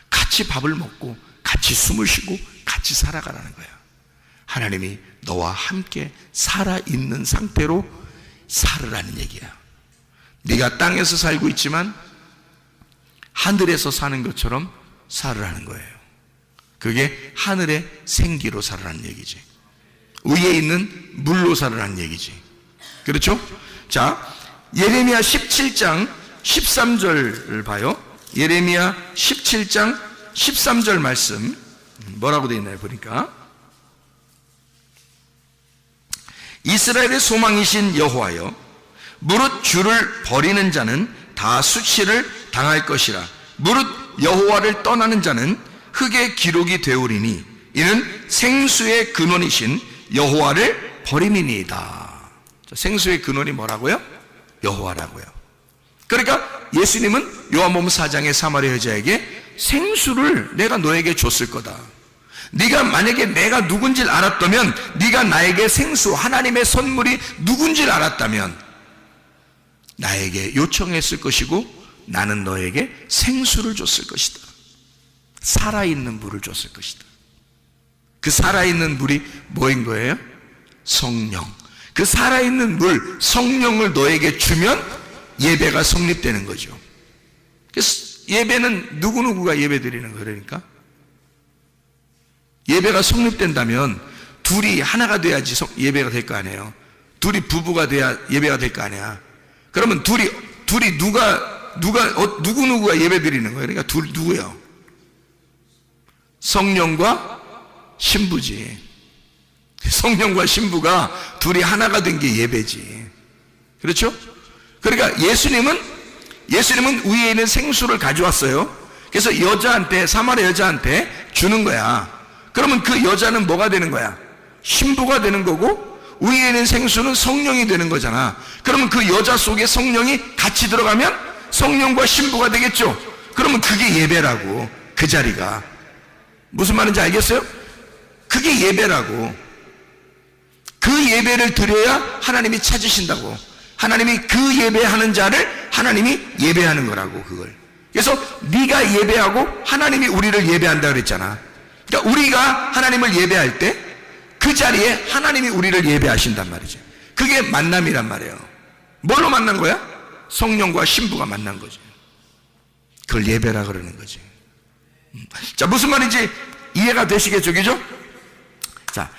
같이 밥을 먹고 같이 숨을 쉬고 같이 살아가라는 거야. 하나님이 너와 함께 살아있는 상태로 살으라는 얘기야. 네가 땅에서 살고 있지만 하늘에서 사는 것처럼 살으라는 거예요. 그게 하늘의 생기로 살으라는 얘기지. 위에 있는 물로 살으라는 얘기지. 그렇죠? 자, 예레미야 17장 13절을 봐요. 예레미야 17장 13절 말씀 뭐라고 되어 있나요? 보니까 이스라엘의 소망이신 여호와여, 무릇 주를 버리는 자는 다 수치를 당할 것이라. 무릇 여호와를 떠나는 자는 흙의 기록이 되오리니 이는 생수의 근원이신 여호와를 버림이니이다. 생수의 근원이 뭐라고요? 여호와라고요. 그러니까 예수님은 요한복음 4장의 사마리아 여자에게 생수를 내가 너에게 줬을 거다. 네가 만약에 내가 누군지를 알았다면, 네가 나에게 생수, 하나님의 선물이 누군지를 알았다면 나에게 요청했을 것이고 나는 너에게 생수를 줬을 것이다. 살아있는 물을 줬을 것이다. 그 살아있는 물이 뭐인 거예요? 성령. 그 살아있는 물, 성령을 너에게 주면 예배가 성립되는 거죠. 그래서 예배는 누구누구가 예배 드리는 거예요. 그러니까 예배가 성립된다면 둘이 하나가 돼야지 예배가 될 거 아니에요. 둘이 부부가 돼야 예배가 될 거 아니야. 그러면 둘이 누구누구가 예배 드리는 거예요. 그러니까 둘 누구예요? 성령과 신부지. 성령과 신부가 둘이 하나가 된 게 예배지. 그렇죠? 그러니까 예수님은 위에 있는 생수를 가져왔어요. 그래서 여자한테, 사마리아 여자한테 주는 거야. 그러면 그 여자는 뭐가 되는 거야? 신부가 되는 거고, 위에 있는 생수는 성령이 되는 거잖아. 그러면 그 여자 속에 성령이 같이 들어가면 성령과 신부가 되겠죠. 그러면 그게 예배라고. 그 자리가 무슨 말인지 알겠어요? 그게 예배라고. 그 예배를 드려야 하나님이 찾으신다고. 하나님이 그 예배하는 자를 하나님이 예배하는 거라고. 그걸. 그래서 네가 예배하고 하나님이 우리를 예배한다 그랬잖아. 그러니까 우리가 하나님을 예배할 때 그 자리에 하나님이 우리를 예배하신단 말이죠. 그게 만남이란 말이에요. 뭘로 만난 거야? 성령과 신부가 만난 거죠. 그걸 예배라 그러는 거지. 자, 무슨 말인지 이해가 되시겠죠? 그죠? 자,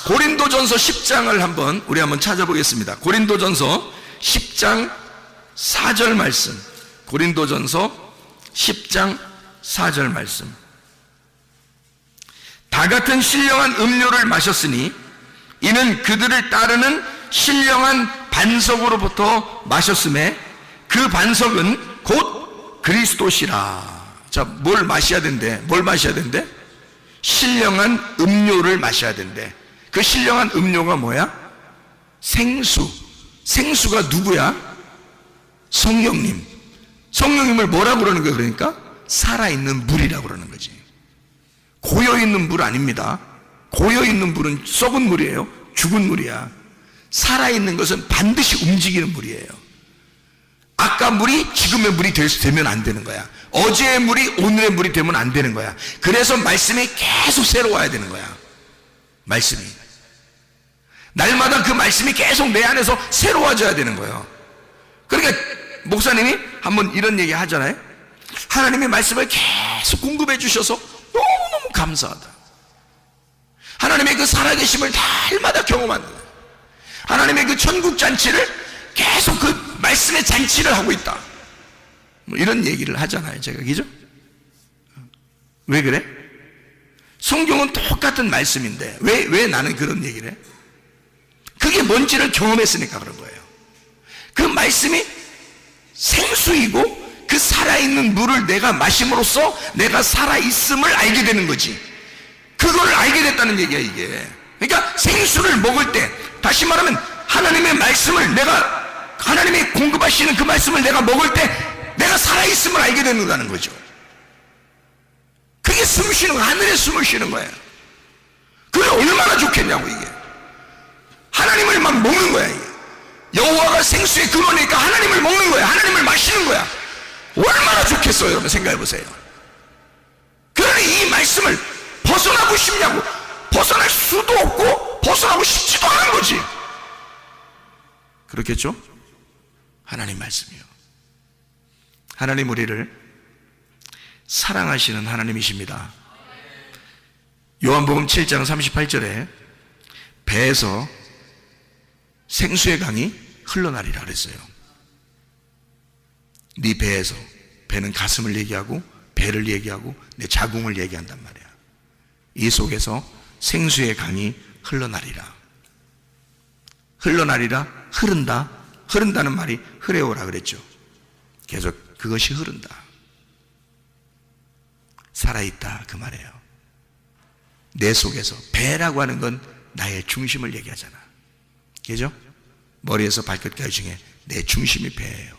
고린도전서 10장을 우리 한번 찾아보겠습니다. 고린도전서 10장 4절 말씀. 고린도전서 10장 4절 말씀. 다 같은 신령한 음료를 마셨으니 이는 그들을 따르는 신령한 반석으로부터 마셨음에 그 반석은 곧 그리스도시라. 자, 뭘 마셔야 된대? 뭘 마셔야 된대? 신령한 음료를 마셔야 된대. 그 신령한 음료가 뭐야? 생수. 생수가 누구야? 성령님. 성령님을 뭐라고 그러는 거예요? 그러니까 살아있는 물이라고 그러는 거지. 고여있는 물 아닙니다. 고여있는 물은 썩은 물이에요. 죽은 물이야. 살아있는 것은 반드시 움직이는 물이에요. 아까 물이 지금의 물이 되면 안 되는 거야. 어제의 물이 오늘의 물이 되면 안 되는 거야. 그래서 말씀이 계속 새로워야 되는 거야. 말씀이 날마다 그 말씀이 계속 내 안에서 새로워져야 되는 거예요. 그러니까 목사님이 한번 이런 얘기 하잖아요. 하나님의 말씀을 계속 공급해 주셔서 너무너무 감사하다. 하나님의 그 살아계심을 날마다 경험한다. 하나님의 그 천국 잔치를 계속 그 말씀의 잔치를 하고 있다. 뭐 이런 얘기를 하잖아요, 제가. 그죠? 왜 그래? 성경은 똑같은 말씀인데 왜 나는 그런 얘기를 해? 그게 뭔지를 경험했으니까 그런 거예요. 그 말씀이 생수이고 그 살아있는 물을 내가 마심으로써 내가 살아있음을 알게 되는 거지. 그걸 알게 됐다는 얘기야, 이게. 그러니까 생수를 먹을 때, 다시 말하면 하나님의 말씀을 하나님이 공급하시는 그 말씀을 내가 먹을 때 내가 살아있음을 알게 된다는 거죠. 그게 숨 쉬는 거야. 하늘에 숨을 쉬는 거야. 그게 얼마나 좋겠냐고, 이게. 하나님을 막 먹는 거야, 이게. 여호와가 생수의 근원이니까 하나님을 먹는 거야. 하나님을 마시는 거야. 얼마나 좋겠어요, 여러분. 생각해 보세요. 그러니 이 말씀을 벗어나고 싶냐고. 벗어날 수도 없고 벗어나고 싶지도 않은 거지. 그렇겠죠? 하나님 말씀이요. 하나님 우리를 사랑하시는 하나님이십니다. 요한복음 7장 38절에 배에서 생수의 강이 흘러나리라 그랬어요. 네 배에서, 배는 가슴을 얘기하고 배를 얘기하고 내 자궁을 얘기한단 말이야. 이 속에서 생수의 강이 흘러나리라. 흘러나리라, 흐른다. 흐른다는 말이 흐레오라 그랬죠. 계속 그것이 흐른다. 살아있다 그 말이에요. 내 속에서. 배라고 하는 건 나의 중심을 얘기하잖아. 그죠? 머리에서 발끝까지 중에 내 중심이 배예요.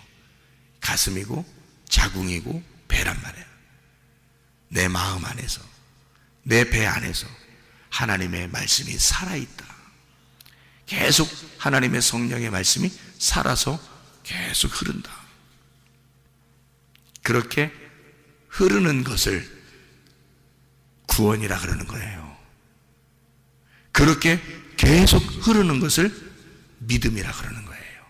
가슴이고 자궁이고 배란 말이에요. 내 마음 안에서, 내 배 안에서 하나님의 말씀이 살아있다. 계속 하나님의 성령의 말씀이 살아서 계속 흐른다. 그렇게 흐르는 것을 구원이라 그러는 거예요. 그렇게 계속 흐르는 것을 믿음이라 그러는 거예요.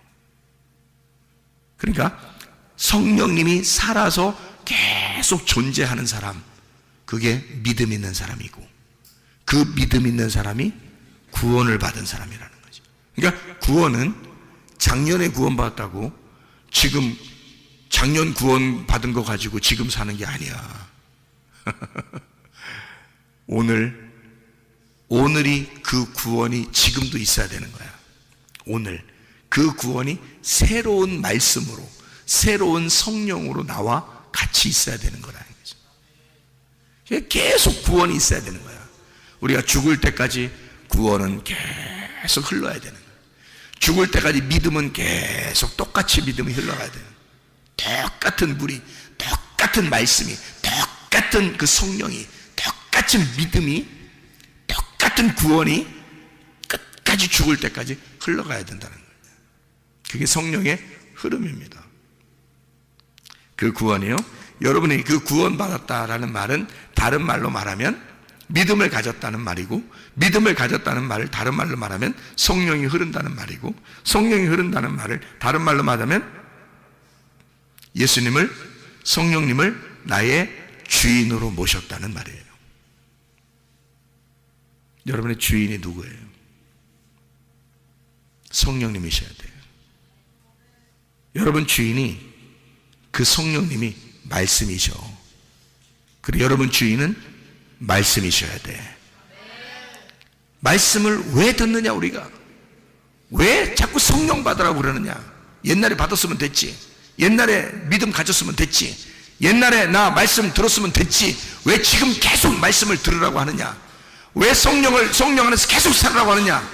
그러니까 성령님이 살아서 계속 존재하는 사람, 그게 믿음 있는 사람이고, 그 믿음 있는 사람이 구원을 받은 사람이라는 거죠. 그러니까 구원은 작년에 구원받았다고 지금 작년 구원 받은 거 가지고 지금 사는 게 아니야. 오늘이 그 구원이 지금도 있어야 되는 거야. 오늘 그 구원이 새로운 말씀으로, 새로운 성령으로 나와 같이 있어야 되는 거라는 거죠. 계속 구원이 있어야 되는 거야. 우리가 죽을 때까지 구원은 계속 흘러야 되는 거야. 죽을 때까지 믿음은 계속 똑같이 믿음이 흘러가야 돼요. 똑같은 물이, 똑같은 말씀이, 똑같은 그 성령이, 똑같은 믿음이, 똑같은 구원이 끝까지 죽을 때까지 흘러가야 된다는 거예요. 그게 성령의 흐름입니다. 그 구원이요, 여러분이 그 구원 받았다라는 말은 다른 말로 말하면 믿음을 가졌다는 말이고, 믿음을 가졌다는 말을 다른 말로 말하면 성령이 흐른다는 말이고, 성령이 흐른다는 말을 다른 말로 말하면 예수님을, 성령님을 나의 주인으로 모셨다는 말이에요. 여러분의 주인이 누구예요? 성령님이셔야 돼요. 여러분 주인이 그 성령님이 말씀이셔. 그리고 여러분 주인은 말씀이셔야 돼. 말씀을 왜 듣느냐 우리가? 왜 자꾸 성령 받으라고 그러느냐? 옛날에 받았으면 됐지. 옛날에 믿음 가졌으면 됐지. 옛날에 나 말씀 들었으면 됐지. 왜 지금 계속 말씀을 들으라고 하느냐? 왜 성령 안에서 계속 살으라고 하느냐?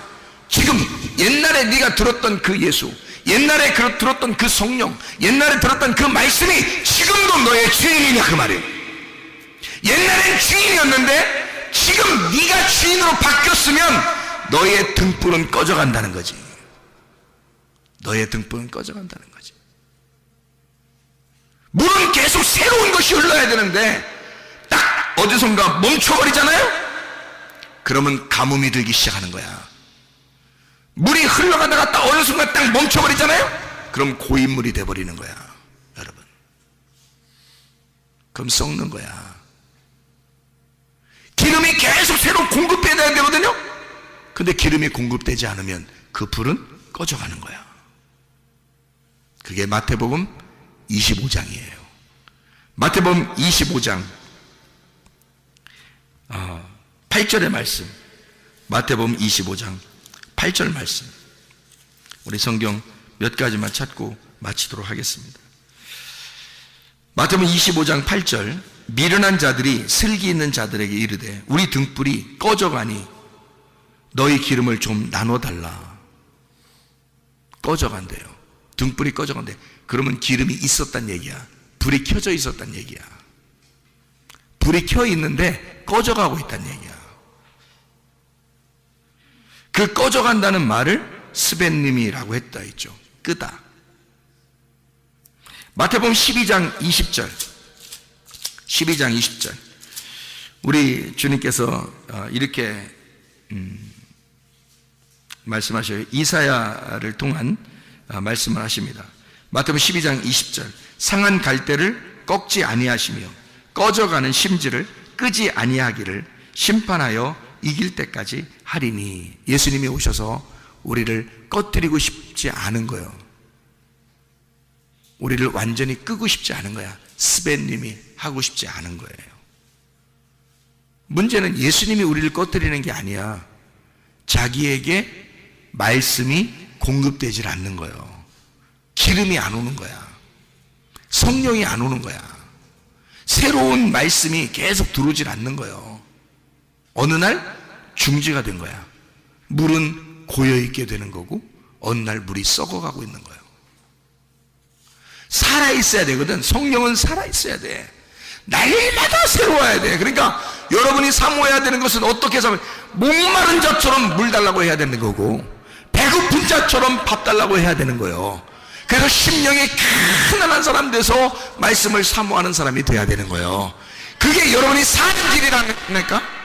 지금 옛날에 네가 들었던 그 예수, 옛날에 들었던 그 성령, 옛날에 들었던 그 말씀이 지금도 너의 주인이냐 그 말이에요. 옛날엔 주인이었는데 지금 네가 주인으로 바뀌었으면 너의 등불은 꺼져간다는 거지. 너의 등불은 꺼져간다는 거지. 물은 계속 새로운 것이 흘러야 되는데 딱 어디선가 멈춰버리잖아요. 그러면 가뭄이 들기 시작하는 거야. 물이 흘러가다가 딱 어느 순간 딱 멈춰버리잖아요. 그럼 고인물이 돼버리는 거야, 여러분. 그럼 썩는 거야. 기름이 계속 새로 공급돼야 되거든요. 근데 기름이 공급되지 않으면 그 불은 꺼져가는 거야. 그게 마태복음 25장이에요. 마태복음 25장 8절의 말씀. 마태복음 25장 8절 말씀. 우리 성경 몇 가지만 찾고 마치도록 하겠습니다. 마태복음 25장 8절. 미련한 자들이 슬기 있는 자들에게 이르되 우리 등불이 꺼져가니 너희 기름을 좀 나눠달라. 꺼져간대요. 등불이 꺼져간대. 그러면 기름이 있었단 얘기야. 불이 켜져 있었단 얘기야. 불이 켜 있는데 꺼져가고 있단 얘기야. 그 꺼져간다는 말을 스벤님이라고 했다 했죠. 끄다. 마태복음 12장 20절. 12장 20절. 우리 주님께서 이렇게 말씀하셔요. 이사야를 통한 말씀을 하십니다. 마태복음 12장 20절. 상한 갈대를 꺾지 아니하시며 꺼져가는 심지를 끄지 아니하기를 심판하여 이길 때까지 하리니. 예수님이 오셔서 우리를 꺼뜨리고 싶지 않은 거예요. 우리를 완전히 끄고 싶지 않은 거야. 스벤님이 하고 싶지 않은 거예요. 문제는 예수님이 우리를 꺼뜨리는 게 아니야. 자기에게 말씀이 공급되질 않는 거예요. 기름이 안 오는 거야. 성령이 안 오는 거야. 새로운 말씀이 계속 들어오질 않는 거예요. 어느 날 중지가 된 거야. 물은 고여있게 되는 거고 어느 날 물이 썩어가고 있는 거예요. 살아있어야 되거든. 성령은 살아있어야 돼. 날마다 새로워야 돼. 그러니까 여러분이 사모해야 되는 것은 어떻게 사모해? 목마른 자처럼 물 달라고 해야 되는 거고 배고픈 자처럼 밥 달라고 해야 되는 거예요. 그래서 심령이 가난한 사람 돼서 말씀을 사모하는 사람이 돼야 되는 거예요. 그게 여러분이 사는 길이라니까.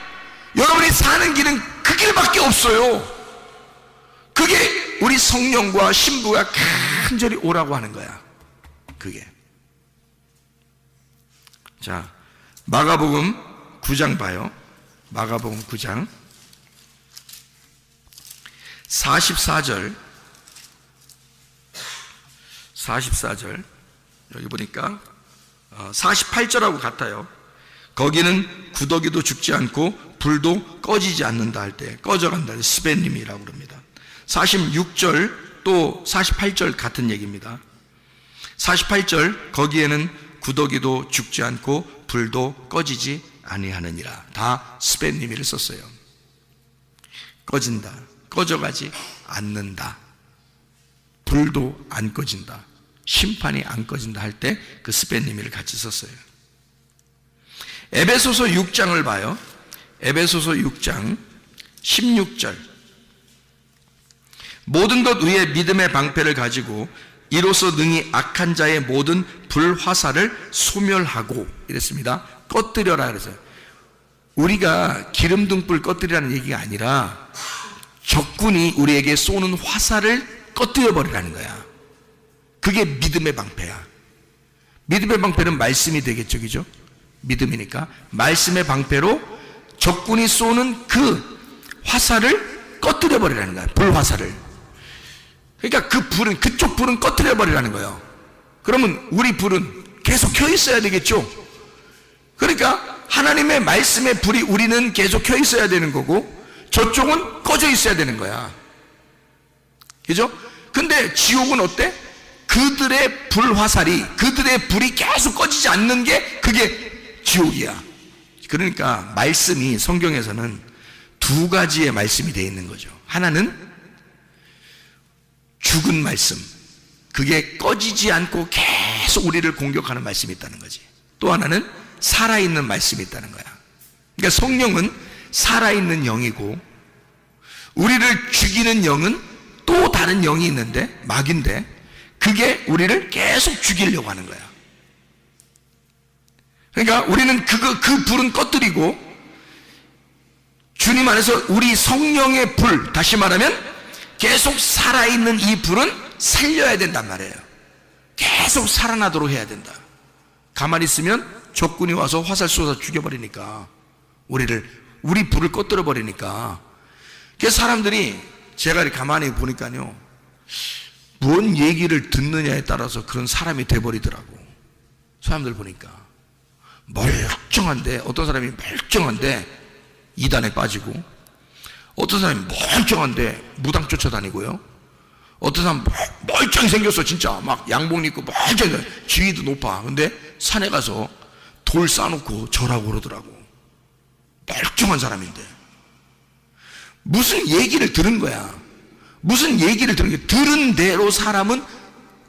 여러분이 사는 길은 그 길밖에 없어요. 그게 우리 성령과 신부가 간절히 오라고 하는 거야. 그게. 자, 마가복음 9장 봐요. 마가복음 9장 44절. 여기 보니까 48절하고 같아요. 거기는 구더기도 죽지 않고 불도 꺼지지 않는다 할 때 꺼져간다. 스벤님이라고 그럽니다. 46절 또 48절 같은 얘기입니다. 48절 거기에는 구더기도 죽지 않고 불도 꺼지지 아니하느니라. 다 스벤님이를 썼어요. 꺼진다. 꺼져가지 않는다. 불도 안 꺼진다. 심판이 안 꺼진다 할 때 그 스벤님이를 같이 썼어요. 에베소서 6장을 봐요. 에베소서 6장 16절. 모든 것 위에 믿음의 방패를 가지고 이로써 능히 악한 자의 모든 불화살을 소멸하고 이랬습니다. 꺼뜨려라 그래서요. 우리가 기름등불 꺼뜨리라는 얘기가 아니라 적군이 우리에게 쏘는 화살을 꺼뜨려 버리라는 거야. 그게 믿음의 방패야. 믿음의 방패는 말씀이 되겠죠, 그죠? 믿음이니까 말씀의 방패로 적군이 쏘는 그 화살을 꺼뜨려 버리라는 거야. 불화살을. 그러니까 그 불은, 그쪽 불은 꺼뜨려 버리라는 거예요. 그러면 우리 불은 계속 켜 있어야 되겠죠. 그러니까 하나님의 말씀의 불이 우리는 계속 켜 있어야 되는 거고 저쪽은 꺼져 있어야 되는 거야. 그죠? 근데 지옥은 어때? 그들의 불화살이, 그들의 불이 계속 꺼지지 않는 게 그게 지옥이야. 그러니까 말씀이 성경에서는 두 가지의 말씀이 되어 있는 거죠. 하나는 죽은 말씀, 그게 꺼지지 않고 계속 우리를 공격하는 말씀이 있다는 거지. 또 하나는 살아있는 말씀이 있다는 거야. 그러니까 성령은 살아있는 영이고, 우리를 죽이는 영은 또 다른 영이 있는데, 마귀인데, 그게 우리를 계속 죽이려고 하는 거야. 그러니까 우리는 그 불은 꺼뜨리고, 주님 안에서 우리 성령의 불, 다시 말하면 계속 살아있는 이 불은 살려야 된단 말이에요. 계속 살아나도록 해야 된다. 가만히 있으면 적군이 와서 화살 쏘아서 죽여버리니까, 우리 불을 꺼뜨려 버리니까. 그래서 사람들이, 제가 이렇게 가만히 보니까요, 뭔 얘기를 듣느냐에 따라서 그런 사람이 돼버리더라고. 사람들 보니까 멀쩡한데, 어떤 사람이 멀쩡한데 이단에 빠지고, 어떤 사람이 멀쩡한데 무당 쫓아다니고요, 어떤 사람 멀쩡히 생겼어, 진짜 막 양복 입고 멀쩡히, 지위도 높아. 근데 산에 가서 돌 쌓아놓고 절하고 그러더라고. 멀쩡한 사람인데. 무슨 얘기를 들은 거야. 무슨 얘기를 들은 게, 들은 대로 사람은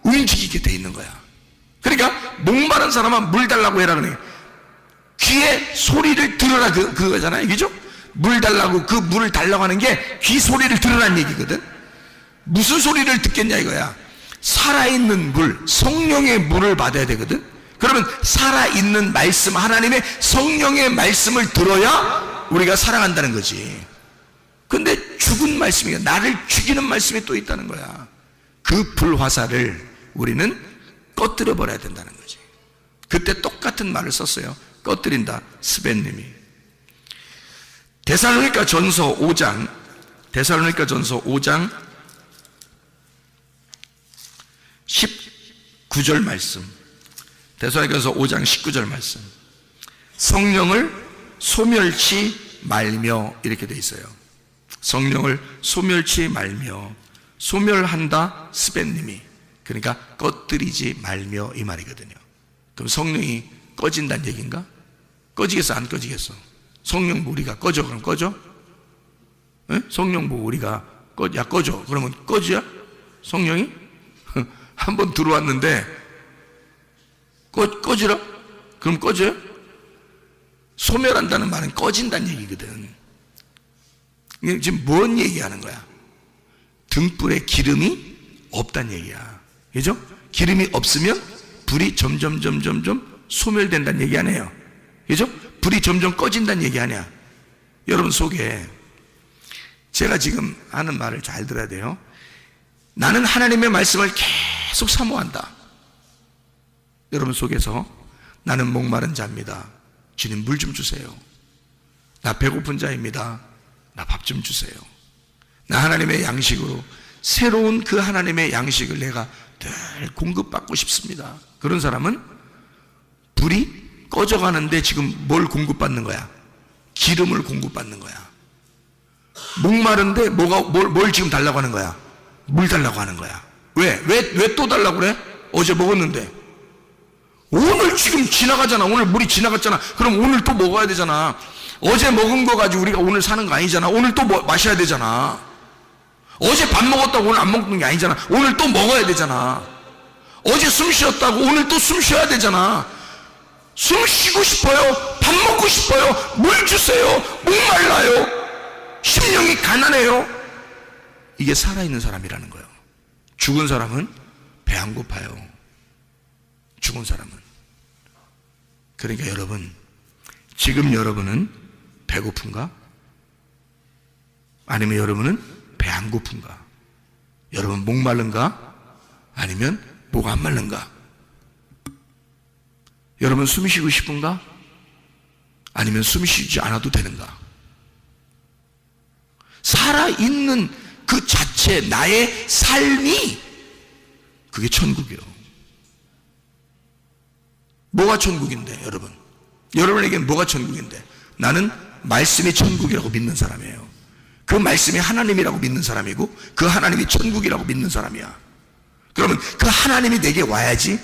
움직이게 돼 있는 거야. 그러니까 목마른 사람은 물 달라고 해라 그래. 귀에 소리를 들으라, 그거잖아요. 그죠? 물 달라고, 그 물을 달라고 하는 게 귀 소리를 들으라는 얘기거든. 무슨 소리를 듣겠냐 이거야. 살아있는 물, 성령의 물을 받아야 되거든. 그러면 살아있는 말씀, 하나님의 성령의 말씀을 들어야 우리가 살아간다는 거지. 근데 죽은 말씀이, 나를 죽이는 말씀이 또 있다는 거야. 그 불화살을 우리는 꺼뜨려 버려야 된다는 거지. 그때 똑같은 말을 썼어요. 꺼뜨린다, 스벤님이. 데살로니가 전서 5장 19절 말씀. 데살로니가서 5장 19절 말씀. 성령을 소멸치 말며, 이렇게 돼 있어요. 성령을 소멸치 말며, 소멸한다, 스벤님이. 그러니까 꺼뜨리지 말며, 이 말이거든요. 그럼 성령이 꺼진다는 얘기인가? 꺼지겠어, 안 꺼지겠어? 성령 우리가 꺼져, 그럼 꺼져? 에? 성령 우리가 꺼져, 그러면 꺼지야? 성령이? 한번 들어왔는데 꺼지라? 그럼 꺼져요? 소멸한다는 말은 꺼진다는 얘기거든. 지금 뭔 얘기하는 거야? 등불에 기름이 없다는 얘기야. 그죠? 기름이 없으면 불이 점점 소멸된다는 얘기 아니에요. 그죠? 불이 점점 꺼진다는 얘기 아니야. 여러분 속에, 제가 지금 하는 말을 잘 들어야 돼요. 나는 하나님의 말씀을 계속 사모한다. 여러분 속에서, 나는 목마른 자입니다. 주님 물 좀 주세요. 나 배고픈 자입니다. 나 밥 좀 주세요. 나 하나님의 양식으로, 새로운 그 하나님의 양식을 내가 늘 공급받고 싶습니다. 그런 사람은 불이 꺼져가는데 지금 뭘 공급받는 거야? 기름을 공급받는 거야. 목마른데 뭘 지금 달라고 하는 거야? 물 달라고 하는 거야. 왜 또 달라고 그래? 어제 먹었는데. 오늘 지금 지나가잖아. 오늘 물이 지나갔잖아. 그럼 오늘 또 먹어야 되잖아. 어제 먹은 거 가지고 우리가 오늘 사는 거 아니잖아. 오늘 또 마셔야 되잖아. 어제 밥 먹었다고 오늘 안 먹는 게 아니잖아. 오늘 또 먹어야 되잖아. 어제 숨 쉬었다고 오늘 또 숨 쉬어야 되잖아. 숨 쉬고 싶어요. 밥 먹고 싶어요. 물 주세요. 목말라요. 심령이 가난해요. 이게 살아있는 사람이라는 거예요. 죽은 사람은 배 안 고파요. 죽은 사람은. 그러니까 여러분, 지금 여러분은 배고픈가? 아니면 여러분은 배 안 고픈가? 여러분 목마른가? 아니면 목 안 마른가? 여러분 숨 쉬고 싶은가? 아니면 숨 쉬지 않아도 되는가? 살아있는 그 자체, 나의 삶이, 그게 천국이요. 뭐가 천국인데, 여러분? 여러분에게는 뭐가 천국인데? 나는 말씀이 천국이라고 믿는 사람이에요. 그 말씀이 하나님이라고 믿는 사람이고, 그 하나님이 천국이라고 믿는 사람이야. 그러면 그 하나님이 내게 와야지,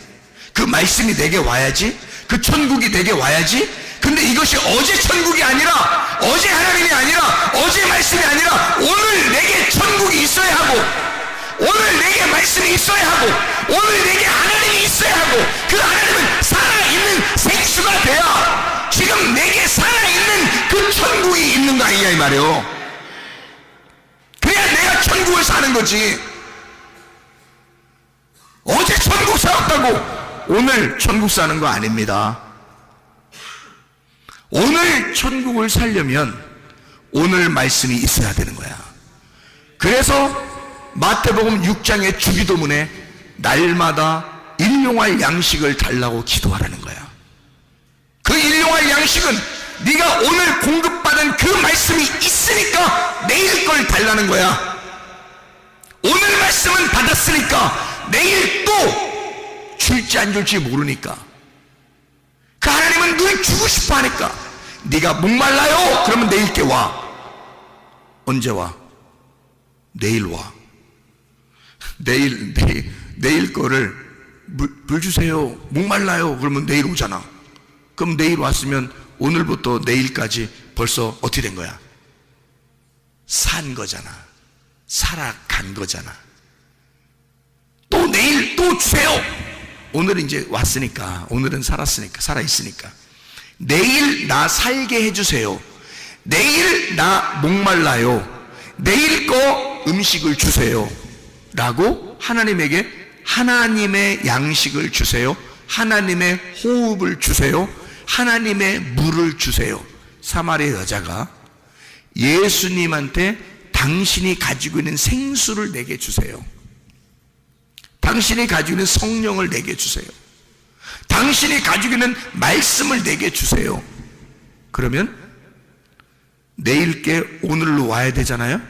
그 말씀이 내게 와야지, 그 천국이 내게 와야지. 근데 이것이 어제 천국이 아니라, 어제 하나님이 아니라, 어제 말씀이 아니라, 오늘 내게 천국이 있어야 하고, 오늘 내게 말씀이 있어야 하고, 오늘 내게 하나님이 있어야 하고, 그 하나님은 살아있는 생수가 돼야 지금 내게 살아있는 그 천국이 있는 거 아니냐? 아니냐 이 말이요. 그래야 내가 천국을 사는 거지. 어제 천국 살았다고 오늘 천국 사는 거 아닙니다. 오늘 천국을 살려면 오늘 말씀이 있어야 되는 거야. 그래서 마태복음 6장의 주기도문에 날마다 일용할 양식을 달라고 기도하라는 거야. 그 일용할 양식은 네가 오늘 공급받은 그 말씀이 있으니까 내일 걸 달라는 거야. 오늘 말씀은 받았으니까 내일 또 줄지 안 줄지 모르니까 그 하나님은 늘 주고 싶어 하니까 네가 목말라요? 그러면 내일께 와. 언제 와? 내일 와. 내일 거를 물 주세요. 목말라요? 그러면 내일 오잖아. 그럼 내일 왔으면 오늘부터 내일까지 벌써 어떻게 된 거야? 산 거잖아. 살아간 거잖아. 또 내일 또 주세요. 오늘은 이제 왔으니까, 오늘은 살았으니까, 살아있으니까 내일 나 살게 해주세요. 내일 나 목말라요. 내일 거 음식을 주세요 라고 하나님에게 하나님의 양식을 주세요. 하나님의 호흡을 주세요. 하나님의 물을 주세요. 사마리아 여자가 예수님한테 당신이 가지고 있는 생수를 내게 주세요. 당신이 가지고 있는 성령을 내게 주세요. 당신이 가지고 있는 말씀을 내게 주세요. 그러면 내일께 오늘로 와야 되잖아요.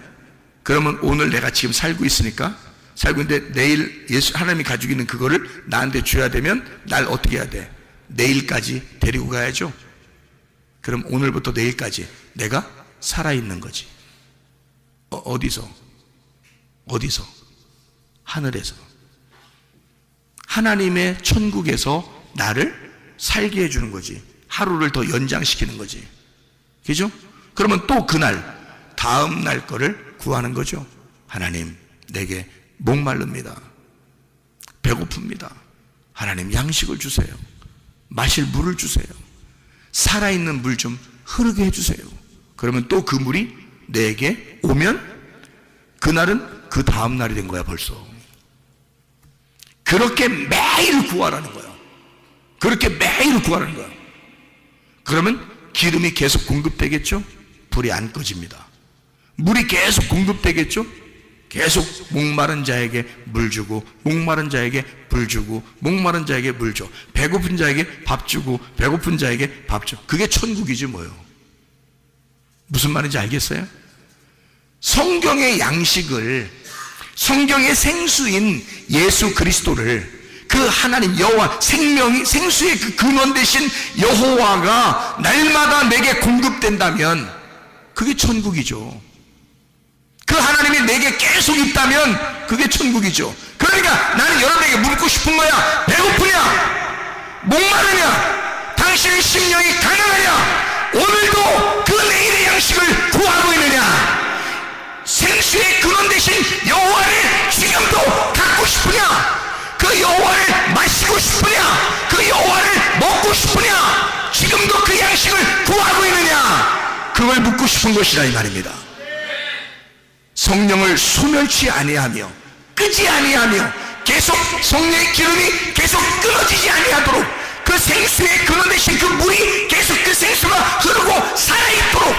그러면 오늘 내가 지금 살고 있으니까 살고 있는데 내일 예수 하나님이 가지고 있는 그거를 나한테 줘야 되면 날 어떻게 해야 돼? 내일까지 데리고 가야죠. 그럼 오늘부터 내일까지 내가 살아있는 거지. 어디서? 하늘에서. 하나님의 천국에서 나를 살게 해주는 거지. 하루를 더 연장시키는 거지. 그죠? 그러면 또 그날 다음 날 거를 구하는 거죠. 하나님, 내게 목마릅니다. 배고픕니다. 하나님, 양식을 주세요. 마실 물을 주세요. 살아있는 물 좀 흐르게 해주세요. 그러면 또 그 물이 내게 오면 그날은 그 다음 날이 된 거야 벌써. 그렇게 매일 구하라는 거야. 그렇게 매일 구하라는 거야. 그러면 기름이 계속 공급되겠죠? 불이 안 꺼집니다. 물이 계속 공급되겠죠? 계속 목마른 자에게 물 주고, 목마른 자에게 불 주고, 목마른 자에게 물 줘. 배고픈 자에게 밥 주고, 배고픈 자에게 밥 줘. 그게 천국이지 뭐요. 무슨 말인지 알겠어요? 성경의 양식을, 성경의 생수인 예수 그리스도를, 그 하나님 여호와, 생수의 그 근원 되신 여호와가 날마다 내게 공급된다면 그게 천국이죠. 그 하나님이 내게 계속 있다면 그게 천국이죠. 그러니까 나는 여러분에게 묻고 싶은 거야. 배고프냐? 목마르냐? 당신의 심령이 가난하냐? 오늘도 그 내일의 양식을 구하고 있느냐? 생수의 근원 되신 여호와를 지금도 갖고 싶으냐? 그 여호와를 마시고 싶으냐? 그 여호와를 먹고 싶으냐? 지금도 그 양식을 구하고 있느냐? 그걸 묻고 싶은 것이라 이 말입니다. 성령을 소멸치 아니하며 끄지 아니하며 계속 성령의 기름이 계속 끊어지지 아니하도록 그 생수의 근원 되신 그 물이 계속 그 생수가 흐르고 살아있도록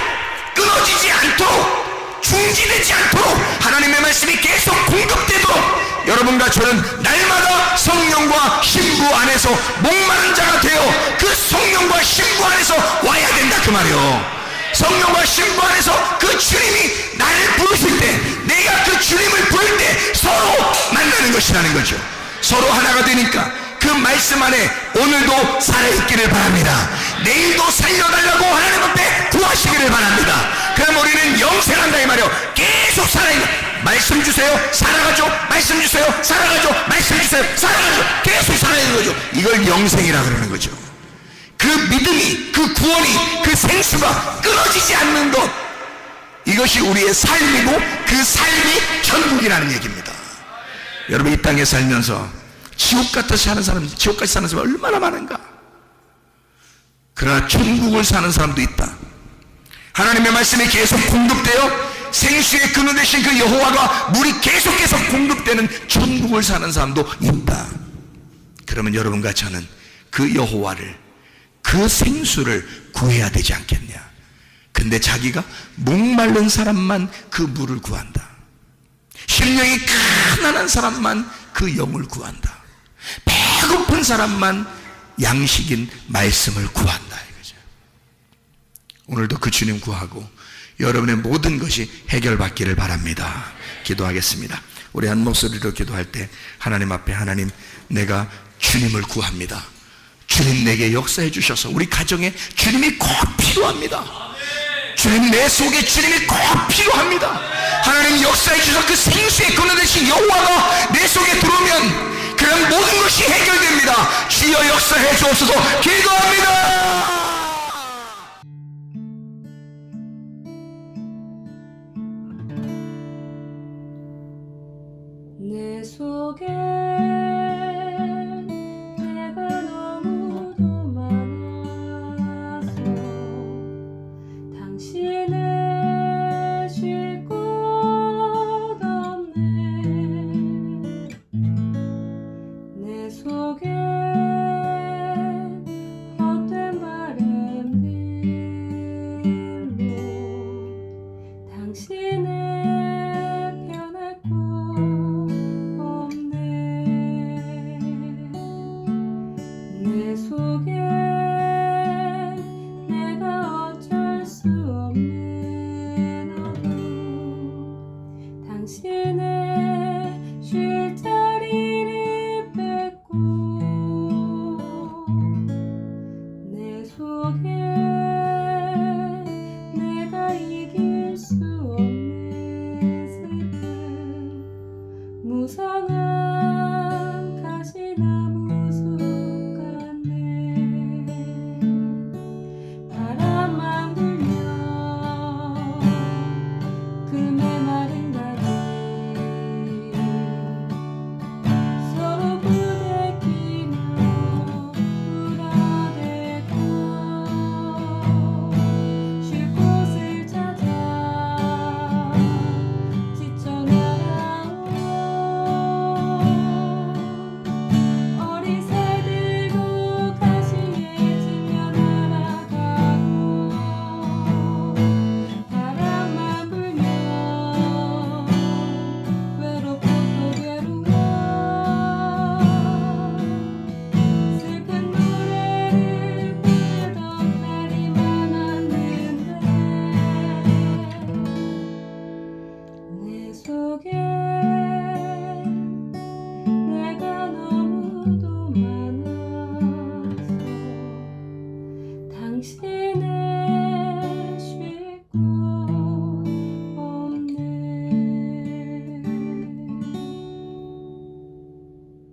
끊어지지 않도록 중지되지 않도록 하나님의 말씀이 계속 공급되도록 여러분과 저는 날마다 성령과 신부 안에서 목마른 자가 되어 그 성령과 신부 안에서 와야 된다 그 말이요. 성령과 신부 안에서 그 주님이 나를 부르실 때, 내가 그 주님을 부를 때 서로 만나는 것이라는 거죠. 서로 하나가 되니까 그 말씀 안에 오늘도 살아있기를 바랍니다. 내일도 살려달라고 하나님 앞에 구하시기를 바랍니다. 그럼 우리는 영생한다 이 말이요. 계속 살아있는, 말씀 주세요, 살아가죠. 말씀 주세요, 살아가죠. 말씀 주세요, 살아가죠. 계속 살아있는 거죠. 이걸 영생이라 그러는 거죠. 그 믿음이, 그 구원이, 그 생수가 끊어지지 않는 것, 이것이 우리의 삶이고 그 삶이 천국이라는 얘기입니다. 여러분, 이 땅에 살면서 지옥같이 사는 사람 얼마나 많은가. 그러나 천국을 사는 사람도 있다. 하나님의 말씀이 계속 공급되어 생수의 근원 되신 그 여호와가 물이 계속해서 공급되는 천국을 사는 사람도 있다. 그러면 여러분과 저는 그 여호와를, 그 생수를 구해야 되지 않겠냐. 근데 자기가 목마른 사람만 그 물을 구한다. 심령이 가난한 사람만 그 영을 구한다. 배고픈 사람만 양식인 말씀을 구한다 이거죠. 오늘도 그 주님 구하고 여러분의 모든 것이 해결받기를 바랍니다. 기도하겠습니다. 우리 한 목소리로 기도할 때 하나님 앞에, 하나님, 내가 주님을 구합니다. 주님 내게 역사해 주셔서 우리 가정에 주님이 꼭 필요합니다. 주님, 내 속에 주님이 꼭 필요합니다. 하나님 역사해 주셔서 그 생수의 근원 되신 여호와가 내 속에 들어오면 그런 모든 것이 해결됩니다. 주여 역사해 주옵소서. 기도합니다. 내 속에 내가 너무도 많아서 당신을 쉴 곳 없네. 내 속에 헛된 바램들로 당신을 변할 곳 없네. 내 속에 내가 어쩔 수 없는 어둠, 당신의 쉴 자리를 뺏고 내 속에 내가 이길 수 없는 슬픔, 무성한 가시나무 숲 같네. 바람만 불면 그 메마른 다리 서로 부대끼며 울어대고 쉴 곳을 찾아 지쳐 날아온 어린 새들도 가시에 지며 날아가고, 바람만 불면 외롭고 또 괴로워 슬픈 노래를 부르던 날이 많았는데 내 속에 내가 너무도 많아서 당신을